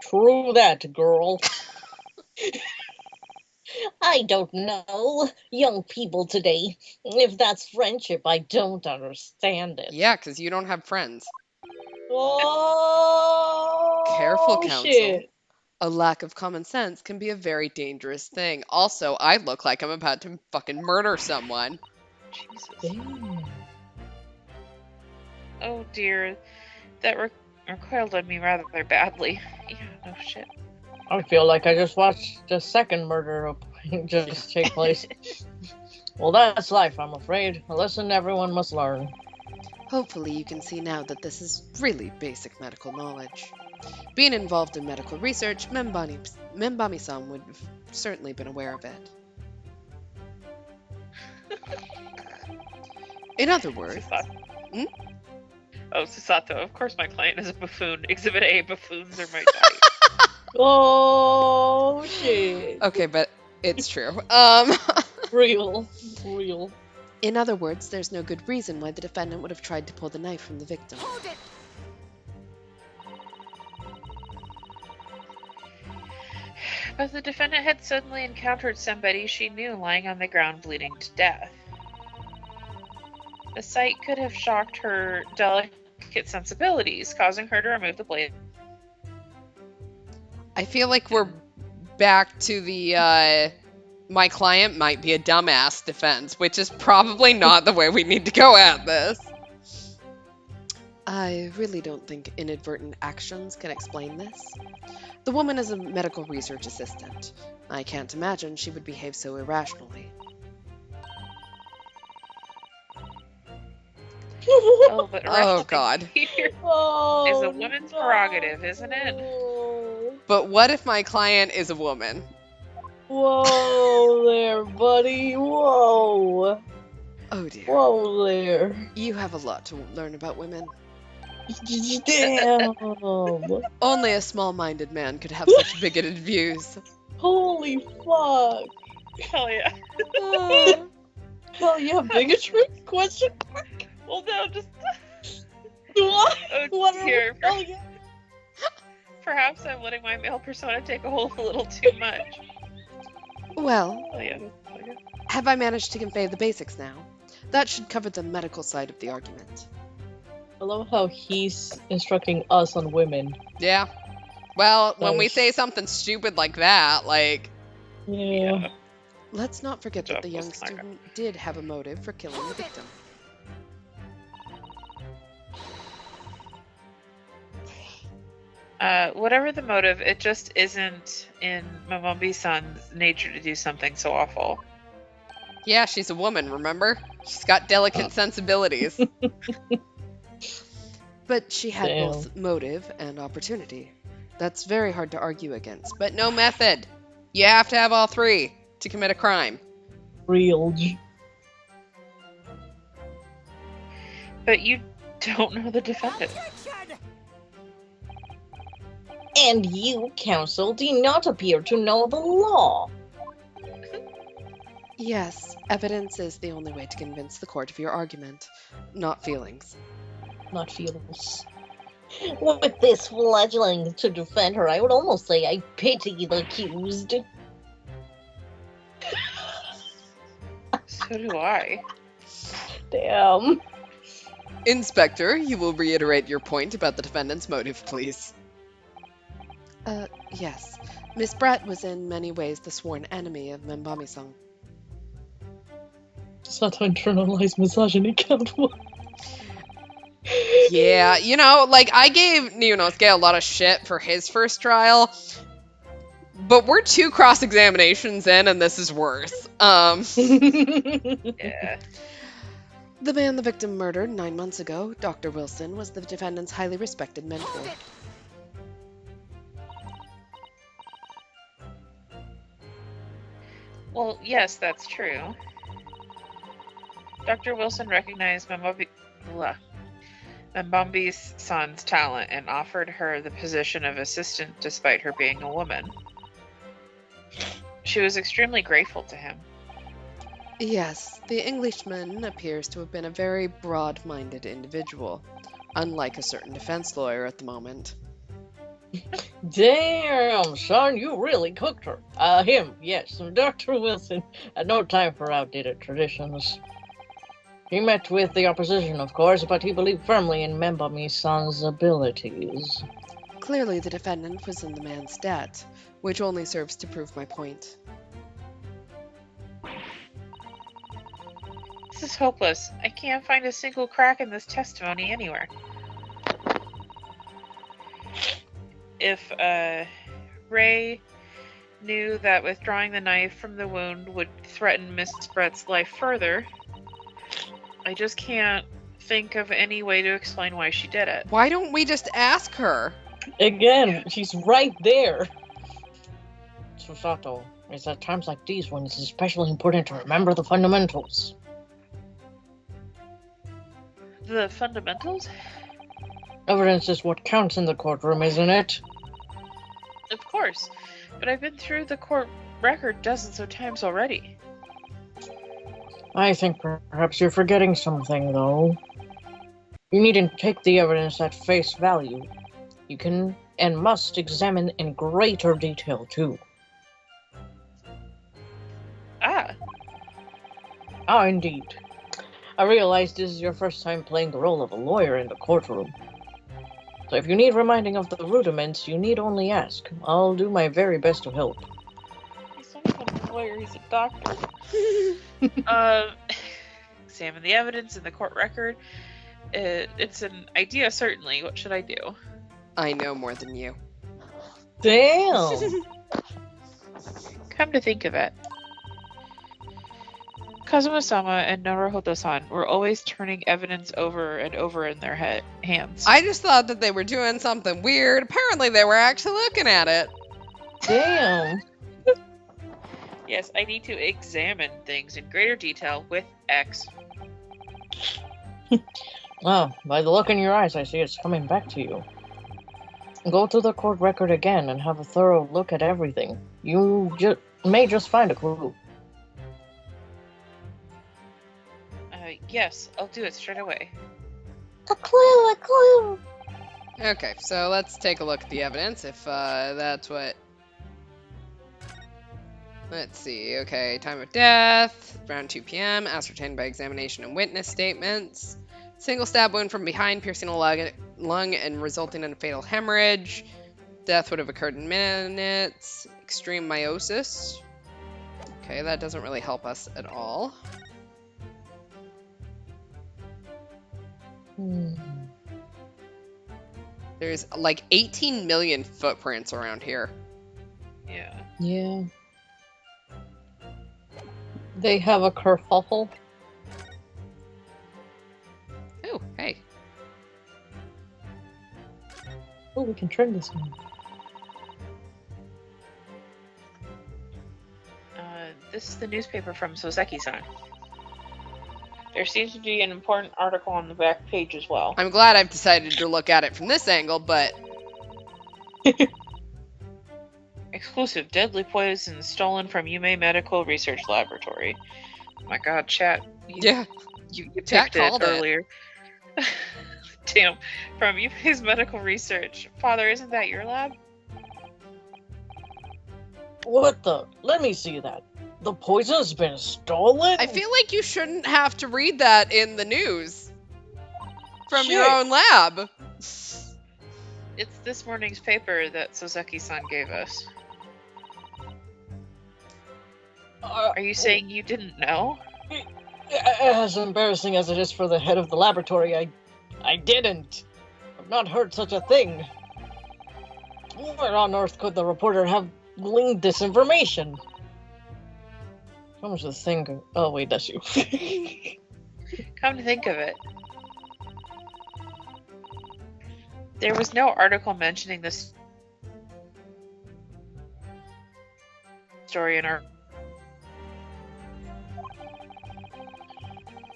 True that, girl. I don't know. Young people today. If that's friendship, I don't understand it. Yeah, because you don't have friends. Whoa! Careful, counsel. Shit. A lack of common sense can be a very dangerous thing. Also, I look like I'm about to fucking murder someone. Jesus. Damn. Oh dear. That recoiled on me rather badly. Yeah, no shit. I feel like I just watched the second murder just take place. Well, that's life, I'm afraid. A lesson everyone must learn. Hopefully you can see now that this is really basic medical knowledge. Being involved in medical research, Membami-san would have certainly been aware of it. In other words, Susato. Oh, Susato. Of course my client is a buffoon. Exhibit A, buffoons are my type. Oh, shit. okay, but it's true. Real. In other words, there's no good reason why the defendant would have tried to pull the knife from the victim. Hold it! But the defendant had suddenly encountered somebody she knew lying on the ground bleeding to death. The sight could have shocked her delicate sensibilities, causing her to remove the blade. I feel like we're back to the my client might be a dumbass defense, which is probably not the way we need to go at this. I really don't think inadvertent actions can explain this. The woman is a medical research assistant. I can't imagine she would behave so irrationally. Oh, but Oh, God. Here Oh, is a woman's prerogative, isn't it? But what if my client is a woman? Whoa there, buddy. Whoa. Oh dear. Whoa there. You have a lot to learn about women. Damn. Only a small-minded man could have such bigoted views. Holy fuck. Hell yeah. Hell yeah, bigotry? Question mark? Well, no, just... What? Oh, What? dear. Hell yeah. Perhaps I'm letting my male persona take a little too much. Well, Oh, yeah. have I managed to convey the basics now? That should cover the medical side of the argument. I love how he's instructing us on women. Yeah. Well, when we Nice. say something stupid like that, like, Yeah. let's not forget that the young Just like student did have a motive for killing the victim. Whatever the motive, it just isn't in Mamambi-san's nature to do something so awful. Yeah, she's a woman, remember? She's got delicate sensibilities. But she had Damn. both motive and opportunity. That's very hard to argue against, but no method. You have to have all three to commit a crime. Real. But you don't know the defendant. And you, counsel, do not appear to know the law. Yes, evidence is the only way to convince the court of your argument, not feelings. Not feelings. With this fledgling to defend her, I would almost say I pity the accused. So do I. Damn. Inspector, you will reiterate your point about the defendant's motive, please. Yes. Miss Brett was in many ways the sworn enemy of Membami-san. It's not to internalize misogyny, count one. Yeah, you know, like, I gave Ryunosuke a lot of shit for his first trial, but we're 2 cross-examinations in, and this is worse. Yeah. The man the victim murdered 9 months ago, Dr. Wilson, was the defendant's highly respected mentor. Well, yes, that's true. Dr. Wilson recognized Mbambi's son's talent and offered her the position of assistant despite her being a woman. She was extremely grateful to him. Yes, the Englishman appears to have been a very broad-minded individual, unlike a certain defense lawyer at the moment. Damn, son, you really cooked her. Him, yes. Dr. Wilson had no time for outdated traditions. He met with the opposition, of course, but he believed firmly in Membami-san's abilities. Clearly, the defendant was in the man's debt, which only serves to prove my point. This is hopeless. I can't find a single crack in this testimony anywhere. If, Ray knew that withdrawing the knife from the wound would threaten Miss Brett's life further, I just can't think of any way to explain why she did it. Why don't we just ask her? Again, she's right there. Susato, it's at times like these when it's especially important to remember the fundamentals. The fundamentals? Evidence is what counts in the courtroom, isn't it? Of course, but I've been through the court record dozens of times already. I think perhaps you're forgetting something, though. You needn't take the evidence at face value. You can and must examine in greater detail, too. Ah, indeed. I realize this is your first time playing the role of a lawyer in the courtroom. So if you need reminding of the rudiments, you need only ask. I'll do my very best to help. He's not even a lawyer, he's a doctor. Examine the evidence in the court record. It's an idea, certainly. What should I do? I know more than you. Damn! Come to think of it, Kazuma-sama and Naruhodo-san were always turning evidence over and over in their hands. I just thought that they were doing something weird. Apparently, they were actually looking at it. Damn! Yes, I need to examine things in greater detail with X. Well, by the look in your eyes, I see it's coming back to you. Go to the court record again and have a thorough look at everything. You may just find a clue. Yes, I'll do it straight away. A clue! Okay, so let's take a look at the evidence, if that's what... Let's see, okay, time of death, around 2 p.m., ascertained by examination and witness statements. Single stab wound from behind, piercing a lung and resulting in a fatal hemorrhage. Death would have occurred in minutes. Extreme meiosis. Okay, that doesn't really help us at all. There's like 18 million footprints around here. Yeah. Yeah. They have a kerfuffle. Oh, hey. Oh, we can turn this one. This is the newspaper from Soseki-san. There seems to be an important article on the back page as well. I'm glad I've decided to look at it from this angle, but... Exclusive deadly poison stolen from Yume Medical Research Laboratory. Oh my god, chat. Yeah. You Chat picked it called it. earlier. Damn. From Yume's Medical Research. Father, isn't that your lab? What the? Let me see that. The poison's been stolen? I feel like you shouldn't have to read that in the news. From your Shit. own lab. It's this morning's paper that Soseki-san gave us. Are you saying you didn't know? As embarrassing as it is for the head of the laboratory, I didn't. I've not heard such a thing. Where on earth could the reporter have gleaned this information? Comes to think of... Oh, wait, that's you. Come to think of it. There was no article mentioning this story in our...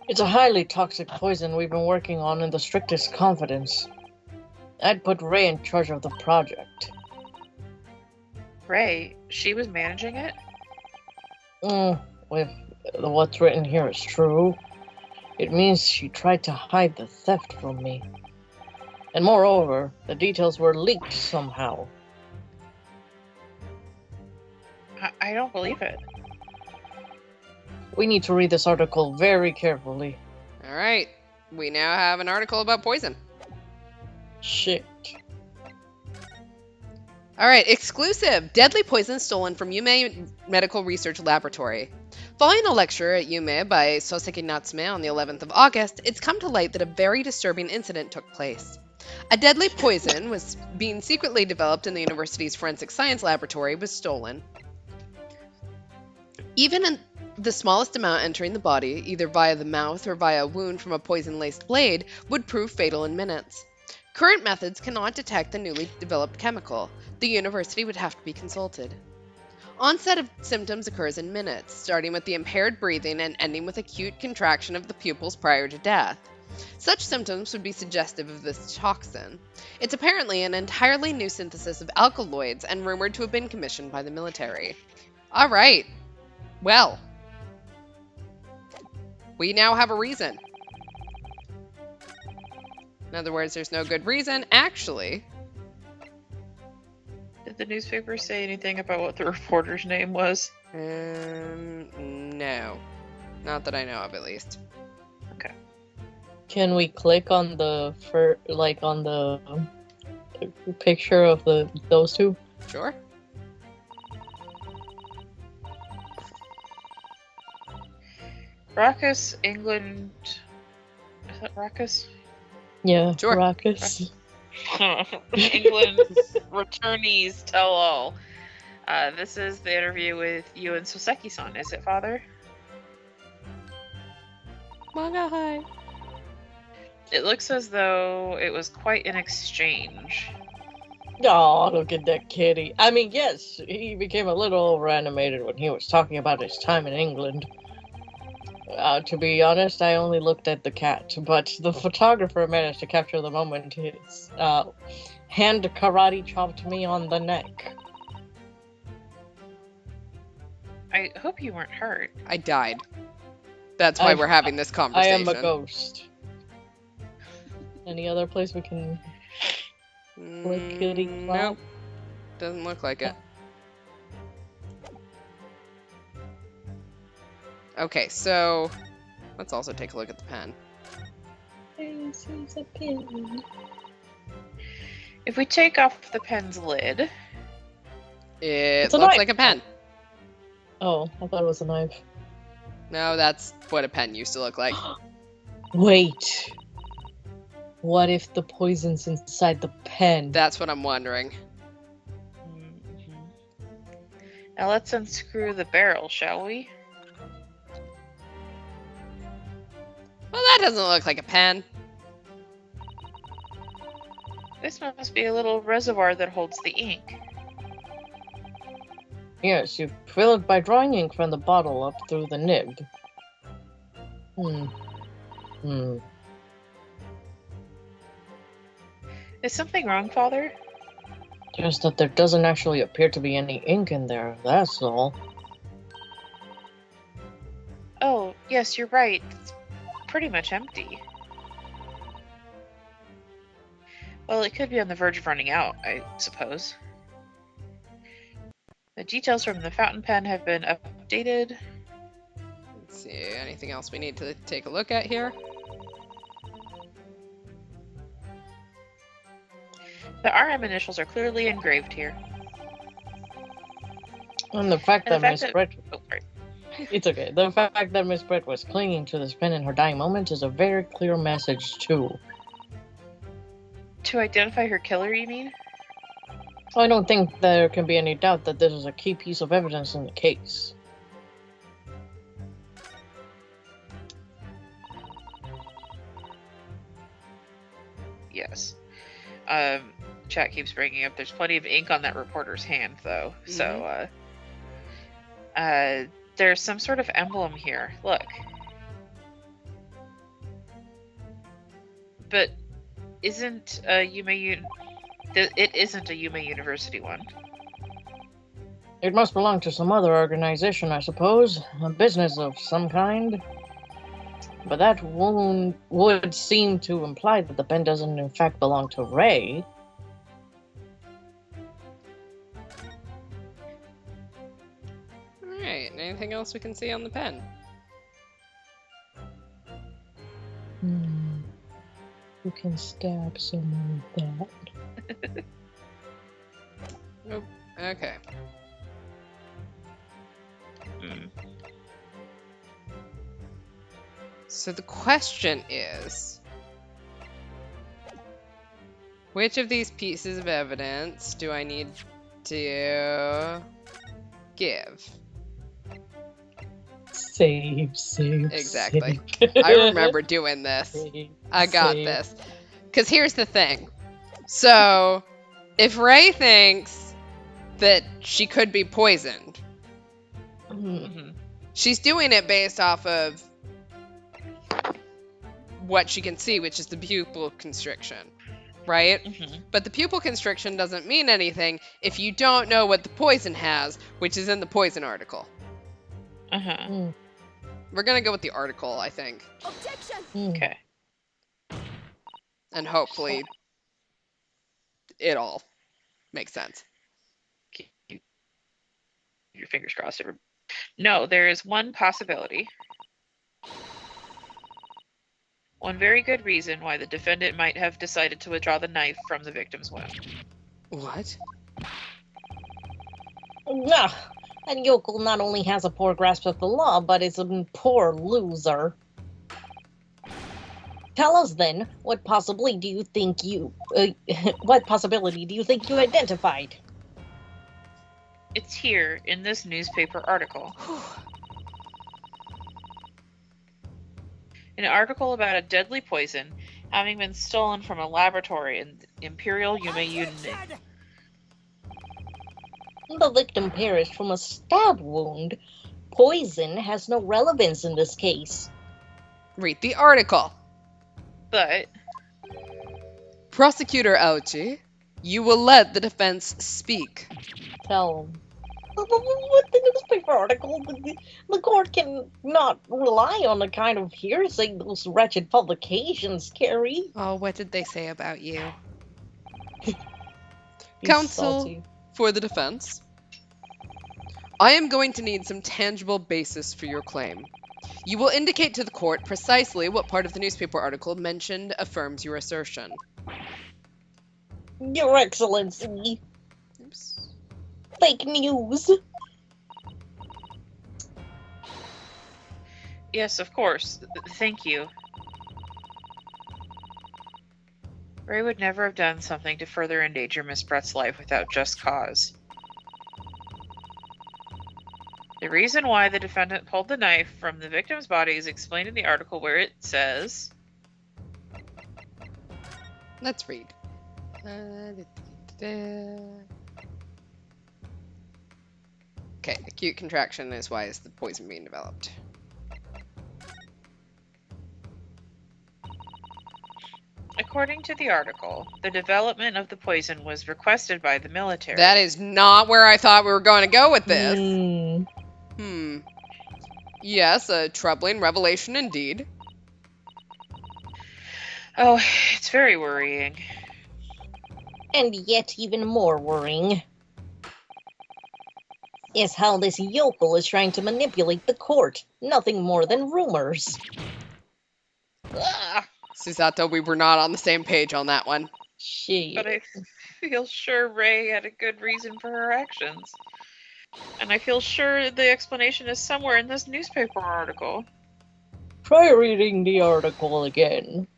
It's a highly toxic poison we've been working on in the strictest confidence. I'd put Ray in charge of the project. Ray, she was managing it? If what's written here is true, it means she tried to hide the theft from me. And moreover, the details were leaked somehow. I don't believe it. We need to read this article very carefully. All right. We now have an article about poison. Shit. All right, exclusive. Deadly poison stolen from Yume Medical Research Laboratory. Following a lecture at Yume by Soseki Natsume on the 11th of August, it's come to light that a very disturbing incident took place. A deadly poison was being secretly developed in the university's forensic science laboratory was stolen. Even in the smallest amount entering the body, either via the mouth or via a wound from a poison-laced blade, would prove fatal in minutes. Current methods cannot detect the newly developed chemical. The university would have to be consulted. Onset of symptoms occurs in minutes, starting with the impaired breathing and ending with acute contraction of the pupils prior to death. Such symptoms would be suggestive of this toxin. It's apparently an entirely new synthesis of alkaloids and rumored to have been commissioned by the military. All right. Well, we now have a reason. In other words, there's no good reason. Actually, Did the newspaper say anything about what the reporter's name was? no. Not that I know of, at least. Okay. Can we click on the on the picture of those two? Sure. Raucous, England. Is that Raucous? Yeah, Sure. Raucous. England returnees tell all. This is the interview with you and Soseki-san, is it, Father? Manga high. It looks as though it was quite an exchange. Oh, look at that kitty. I mean, yes, he became a little over animated when he was talking about his time in England. To be honest, I only looked at the cat, but the photographer managed to capture the moment his hand karate chopped me on the neck. I hope you weren't hurt. I died. That's why we're having this I conversation. am a ghost. Any other place we can click kitty clap? Nope. Doesn't look like it. Okay, so let's also take a look at the pen. This is a pin. If we take off the pen's lid, It It's a looks knife. like a pen. Oh, I thought it was a knife. No, that's what a pen used to look like. Wait. What if the poison's inside the pen? That's what I'm wondering. now let's unscrew the barrel, shall we? Well, that doesn't look like a pen. This must be a little reservoir that holds the ink. Yes, you fill it by drawing ink from the bottle up through the nib. Is something wrong, Father? Just that there doesn't actually appear to be any ink in there, that's all. Oh, yes, you're right. It's pretty much empty. Well, it could be on the verge of running out, I suppose. The details from the fountain pen have been updated. Let's see, anything else we need to take a look at here? The RM initials are clearly engraved here. And the fact And the that fact Miss that- Brett... Oh, sorry. It's okay. The fact that Miss Brett was clinging to this pen in her dying moments is a very clear message, too. To identify her killer, you mean? I don't think there can be any doubt that this is a key piece of evidence in the case. Yes. Chat keeps bringing up there's plenty of ink on that reporter's hand, though. So, there's some sort of emblem here. Look. But isn't it isn't a Yume University one. It must belong to some other organization, I suppose. A business of some kind. But that would seem to imply that the pen doesn't in fact belong to Ray. Alright, anything else we can see on the pen? You can stab someone with that. Nope. Okay. Hmm. So the question is, which of these pieces of evidence do I need to give? Save. Exactly. Save. I remember doing this. Save, I got save. this. Because here's the thing. So, if Ray thinks that she could be poisoned, Mhm. she's doing it based off of what she can see, which is the pupil constriction, right? Mhm. But the pupil constriction doesn't mean anything if you don't know what the poison has, which is in the poison article. Uh-huh. Mm, We're gonna go with the article, I think, Objection! mm. Okay. and hopefully it all makes sense. Keep your fingers crossed. No, there is one possibility. One very good reason why the defendant might have decided to withdraw the knife from the victim's wound. What? That yokel not only has a poor grasp of the law, but is a poor loser. Tell us then, what possibility do you think you identified? It's here in this newspaper article. An article about a deadly poison having been stolen from a laboratory in the Imperial Yume Unit. The victim perished from a stab wound. Poison has no relevance in this case. Read the article. But Prosecutor Auchi, you will let the defense speak. Tell him. With the newspaper article, the court can not rely on the kind of hearsay those wretched publications carry. Oh, what did they say about you? He's Counsel salty. for the defense. I am going to need some tangible basis for your claim. You will indicate to the court precisely what part of the newspaper article mentioned affirms your assertion. Your Excellency, Oops. fake news. yes, of course. Thank you. Ray would never have done something to further endanger Miss Brett's life without just cause. The reason why the defendant pulled the knife from the victim's body is explained in the article where it says, Let's read. Okay, acute contraction is why is the poison being developed. according to the article, the development of the poison was requested by the military. That is not where I thought we were going to go with this. Mm, Yes, a troubling revelation indeed. Oh, it's very worrying. And yet even more worrying is how this yokel is trying to manipulate the court. Nothing more than rumors. Ah, Susato, we were not on the same page on that one. Shit. but I feel sure Ray had a good reason for her actions. And I feel sure the explanation is somewhere in this newspaper article. try reading the article again.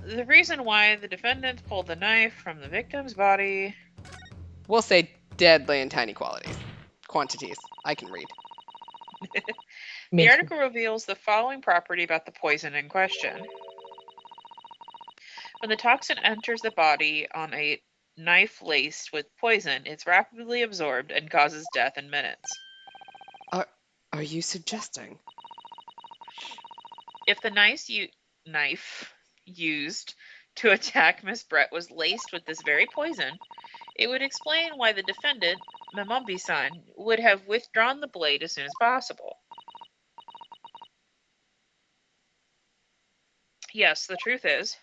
The reason why the defendant pulled the knife from the victim's body. We'll say deadly in tiny quantities. I can read. The article reveals the following property about the poison in question. When the toxin enters the body on a knife laced with poison, it's rapidly absorbed and causes death in minutes. Are you suggesting? If the knife used to attack Miss Brett was laced with this very poison, it would explain why the defendant, Mamambi-san, would have withdrawn the blade as soon as possible. Yes, the truth is.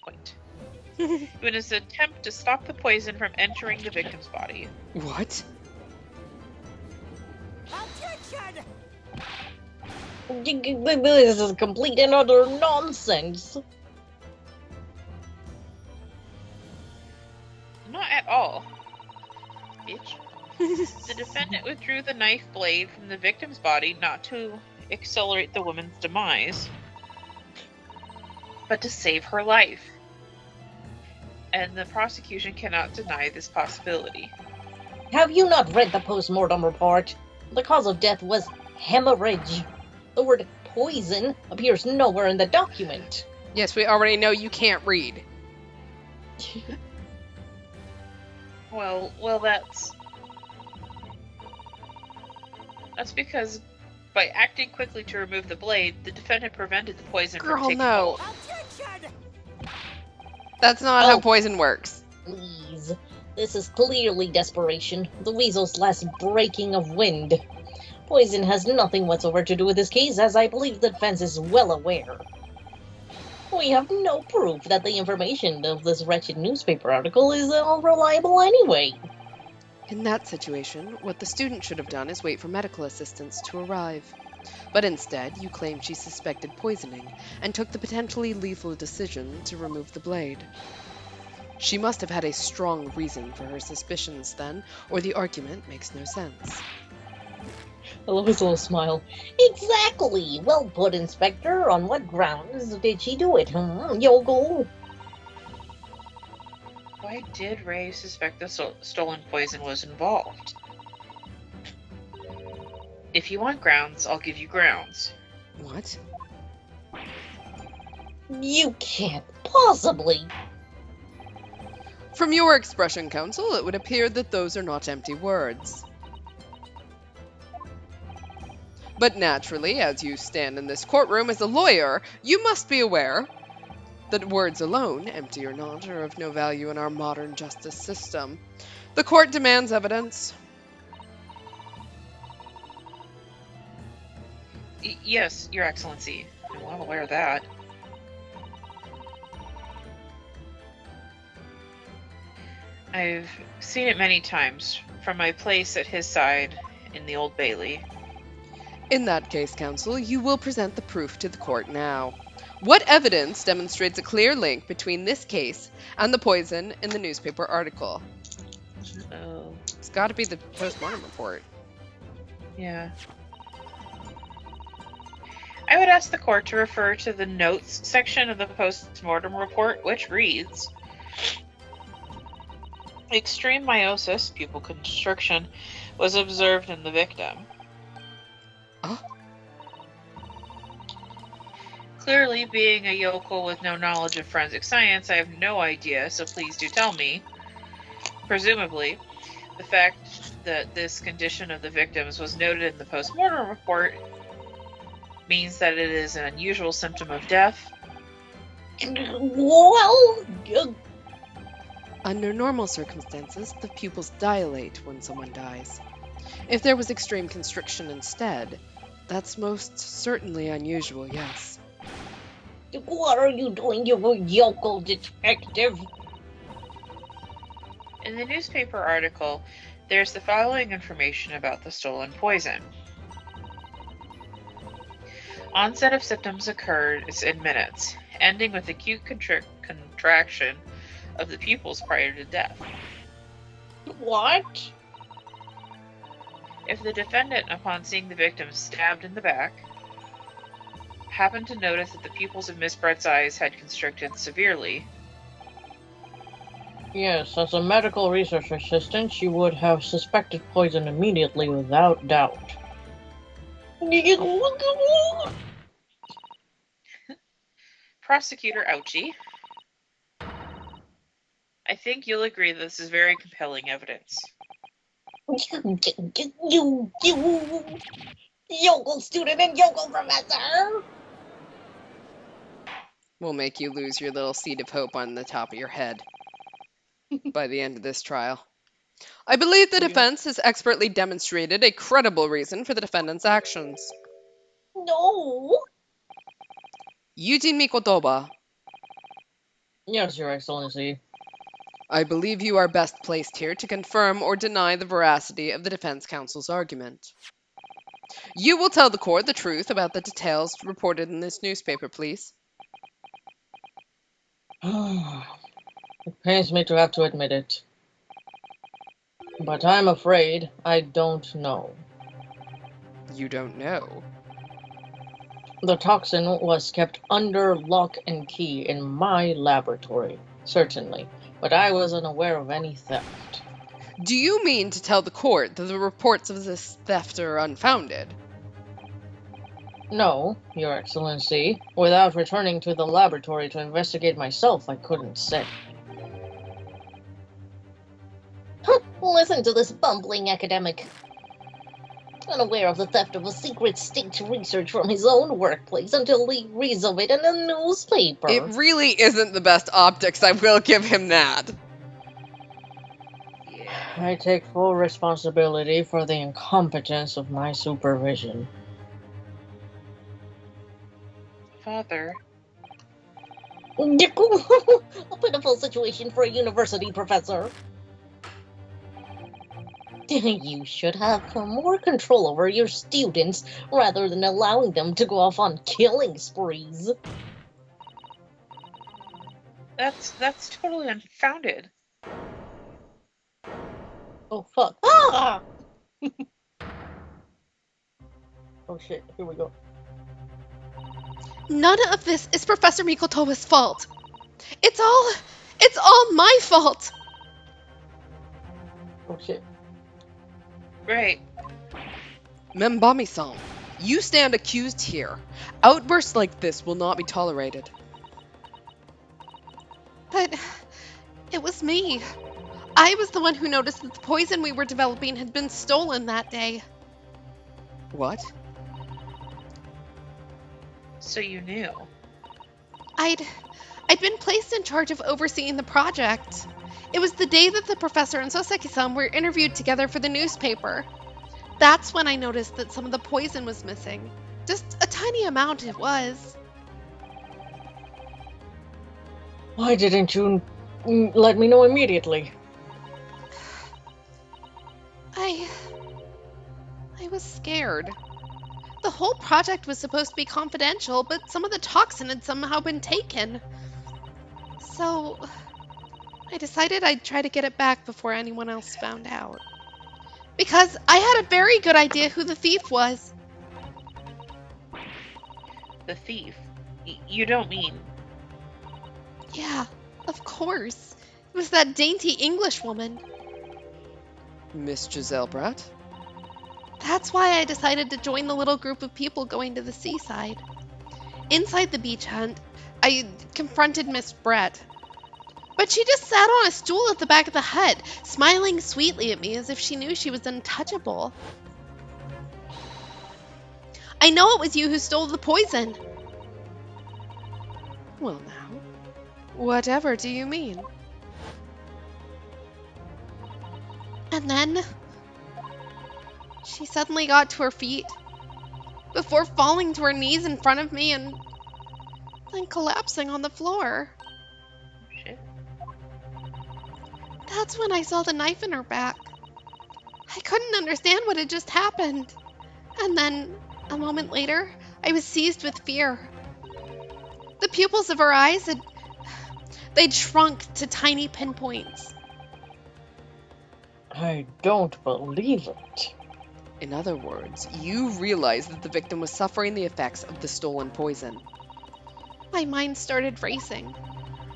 Wait. In his attempt to stop the poison from entering the victim's body. What? This is complete and utter nonsense. Not at all. Bitch. The defendant withdrew the knife blade from the victim's body not to accelerate the woman's demise, but to save her life. And the prosecution cannot deny this possibility. Have you not read the post-mortem report? The cause of death was hemorrhage. The word poison appears nowhere in the document. Yes, we already know you can't read. Well, that's because by acting quickly to remove the blade, the defendant prevented the poison from Girl, taking no. hold. That's not how Oh. poison works. Please. This is clearly desperation. The weasel's last breaking of wind. Poison has nothing whatsoever to do with this case, as I believe the defense is well aware. We have no proof that the information of this wretched newspaper article is unreliable anyway. In that situation, what the student should have done is wait for medical assistance to arrive. But instead, you claim she suspected poisoning and took the potentially lethal decision to remove the blade. She must have had a strong reason for her suspicions then, or the argument makes no sense. I love his little smile. Exactly! Well put, Inspector. On what grounds did she do it, Yogo? Why did Ray suspect the stolen poison was involved? If you want grounds, I'll give you grounds. What? You can't possibly. From your expression, counsel, it would appear that those are not empty words. But naturally, as you stand in this courtroom as a lawyer, you must be aware that words alone, empty or not, are of no value in our modern justice system. The court demands evidence. Yes, Your Excellency. I'm well aware of that. I've seen it many times from my place at his side in the Old Bailey. In that case, counsel, you will present the proof to the court now. What evidence demonstrates a clear link between this case and the poison in the newspaper article? Oh, It's got to be the postmortem report. yeah. I would ask the court to refer to the notes section of the post-mortem report, which reads, extreme meiosis, pupil constriction, was observed in the victim. Oh. Clearly, being a yokel with no knowledge of forensic science, I have no idea, so please do tell me. Presumably, the fact that this condition of the victims was noted in the post-mortem report means that it is an unusual symptom of death. Well, Under normal circumstances, the pupils dilate when someone dies. If there was extreme constriction instead, that's most certainly unusual, yes. what are you doing, you yokel detective? In the newspaper article, there's the following information about the stolen poison. Onset of symptoms occurs in minutes, ending with acute contraction of the pupils prior to death. What? If the defendant, upon seeing the victim stabbed in the back, happened to notice that the pupils of Miss Brett's eyes had constricted severely, Yes, as a medical research assistant, she would have suspected poison immediately without doubt. Prosecutor Ouchie, I think you'll agree that this is very compelling evidence. You yokel student and yokel professor! We'll make you lose your little seed of hope on the top of your head by the end of this trial. I believe the defense has expertly demonstrated a credible reason for the defendant's actions. No! Eugene Mikotoba, Yes, Your Excellency. I believe you are best placed here to confirm or deny the veracity of the defense counsel's argument. You will tell the court the truth about the details reported in this newspaper, please. It pains me to have to admit it, but I'm afraid I don't know. You don't know. The toxin was kept under lock and key in my laboratory, certainly, but I was unaware of any theft. Do you mean to tell the court that the reports of this theft are unfounded? No, Your Excellency. Without returning to the laboratory to investigate myself, I couldn't say. Listen to this bumbling academic. Unaware of the theft of a secret state research from his own workplace until he reads of it in a newspaper. It really isn't the best optics, I will give him that. I take full responsibility for the incompetence of my supervision. Father. A pitiful situation for a university professor. You should have more control over your students rather than allowing them to go off on killing sprees. That's totally unfounded. Oh, fuck. Ah! Oh, shit. Here we go. None of this is Professor Mikotowa's fault. It's all my fault. Oh, shit. Right. Membami-san, you stand accused here. Outbursts like this will not be tolerated. But it was me. I was the one who noticed that the poison we were developing had been stolen that day. What? So you knew. I'd been placed in charge of overseeing the project. It was the day that the professor and Soseki-san were interviewed together for the newspaper. That's when I noticed that some of the poison was missing. Just a tiny amount it was. Why didn't you let me know immediately? I was scared. The whole project was supposed to be confidential, but some of the toxin had somehow been taken. So I decided I'd try to get it back before anyone else found out. Because I had a very good idea who the thief was. The thief. You don't mean. Yeah, of course. It was that dainty English woman. Miss Giselle Bratt? That's why I decided to join the little group of people going to the seaside. Inside the beach hunt, I confronted Miss Brett. But she just sat on a stool at the back of the hut, smiling sweetly at me as if she knew she was untouchable. I know it was you who stole the poison. Well now, whatever do you mean? And then she suddenly got to her feet before falling to her knees in front of me and then collapsing on the floor. Shit. That's when I saw the knife in her back. I couldn't understand what had just happened. And then, a moment later, I was seized with fear. The pupils of her eyes they'd shrunk to tiny pinpoints. I don't believe it. In other words, you realized that the victim was suffering the effects of the stolen poison. My mind started racing.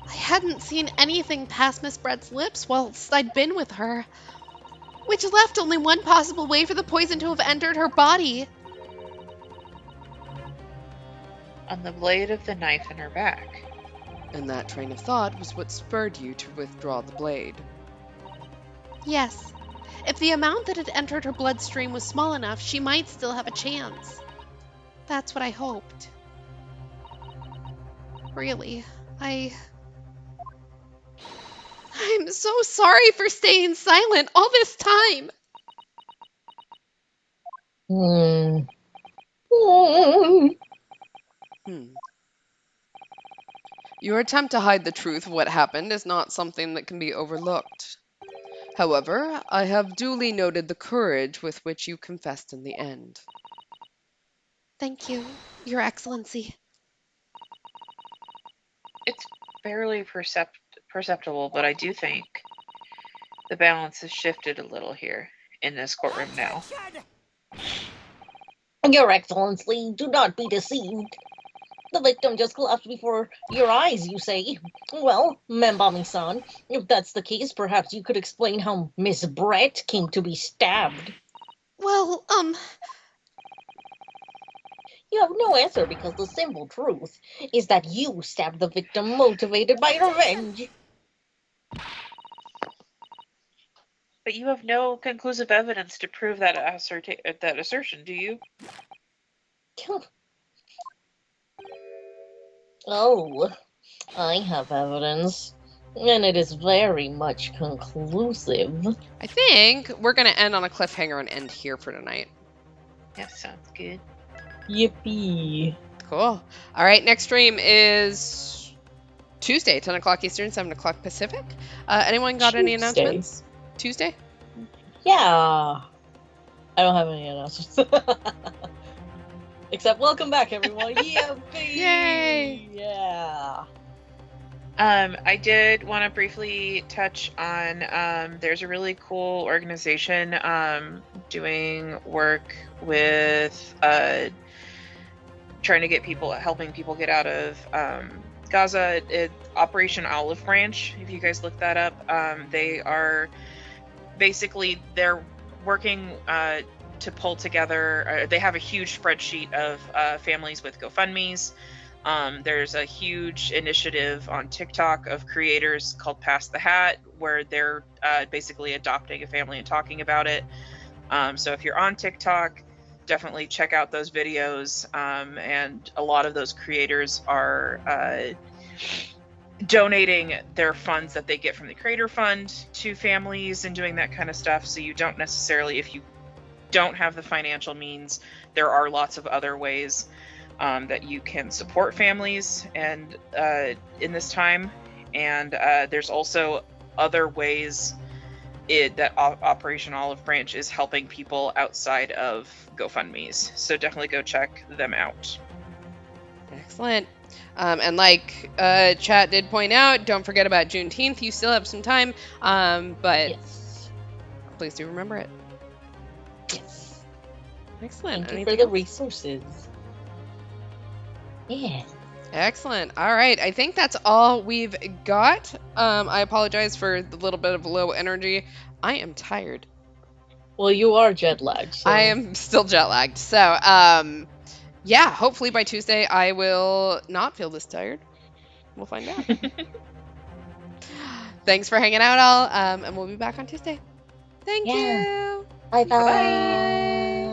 I hadn't seen anything past Miss Brett's lips whilst I'd been with her, which left only one possible way for the poison to have entered her body. On the blade of the knife in her back. And that train of thought was what spurred you to withdraw the blade. Yes. If the amount that had entered her bloodstream was small enough, she might still have a chance. That's what I hoped. Really, I'm so sorry for staying silent all this time. Your attempt to hide the truth of what happened is not something that can be overlooked. However, I have duly noted the courage with which you confessed in the end. Thank you, Your Excellency. It's barely perceptible, but I do think the balance has shifted a little here in this courtroom now. Your Excellency, do not be deceived. The victim just collapsed before your eyes, you say? Well, Manabingu-san, if that's the case, perhaps you could explain how Miss Brett came to be stabbed. Well, You have no answer because the simple truth is that you stabbed the victim motivated by revenge. But you have no conclusive evidence to prove that assertion, do you? Oh, I have evidence, and it is very much conclusive. I think we're going to end on a cliffhanger and end here for tonight. That sounds good. Yippee. Cool. All right, next stream is Tuesday, 10 o'clock Eastern, 7 o'clock Pacific. Anyone got any Tuesday. announcements? Tuesday? Yeah. I don't have any announcements. Except welcome back, everyone. Yippee! Yay! Yeah. I did want to briefly touch on there's a really cool organization doing work with trying to get helping people get out of Gaza. Operation Olive Branch, if you guys look that up. They are they're working to pull together, they have a huge spreadsheet of families with GoFundMes. There's a huge initiative on TikTok of creators called Pass the Hat, where they're basically adopting a family and talking about it. So if you're on TikTok, definitely check out those videos. And a lot of those creators are donating their funds that they get from the Creator Fund to families and doing that kind of stuff. So you don't necessarily, if you don't have the financial means, there are lots of other ways that you can support families and in this time. And there's also other ways that Operation Olive Branch is helping people outside of GoFundMes. So definitely go check them out. Excellent. And like chat did point out, don't forget about Juneteenth. You still have some time, but Yes. please do remember it. Yes. Excellent. Thank you Anything for the else? resources. Yeah. Excellent. All right. I think that's all we've got. I apologize for the little bit of low energy. I am tired. Well, you are jet lagged. So. I am still jet lagged. So, yeah, hopefully by Tuesday I will not feel this tired. We'll find out. Thanks for hanging out, all. And we'll be back on Tuesday. Thank Yeah. you. Bye bye. Bye.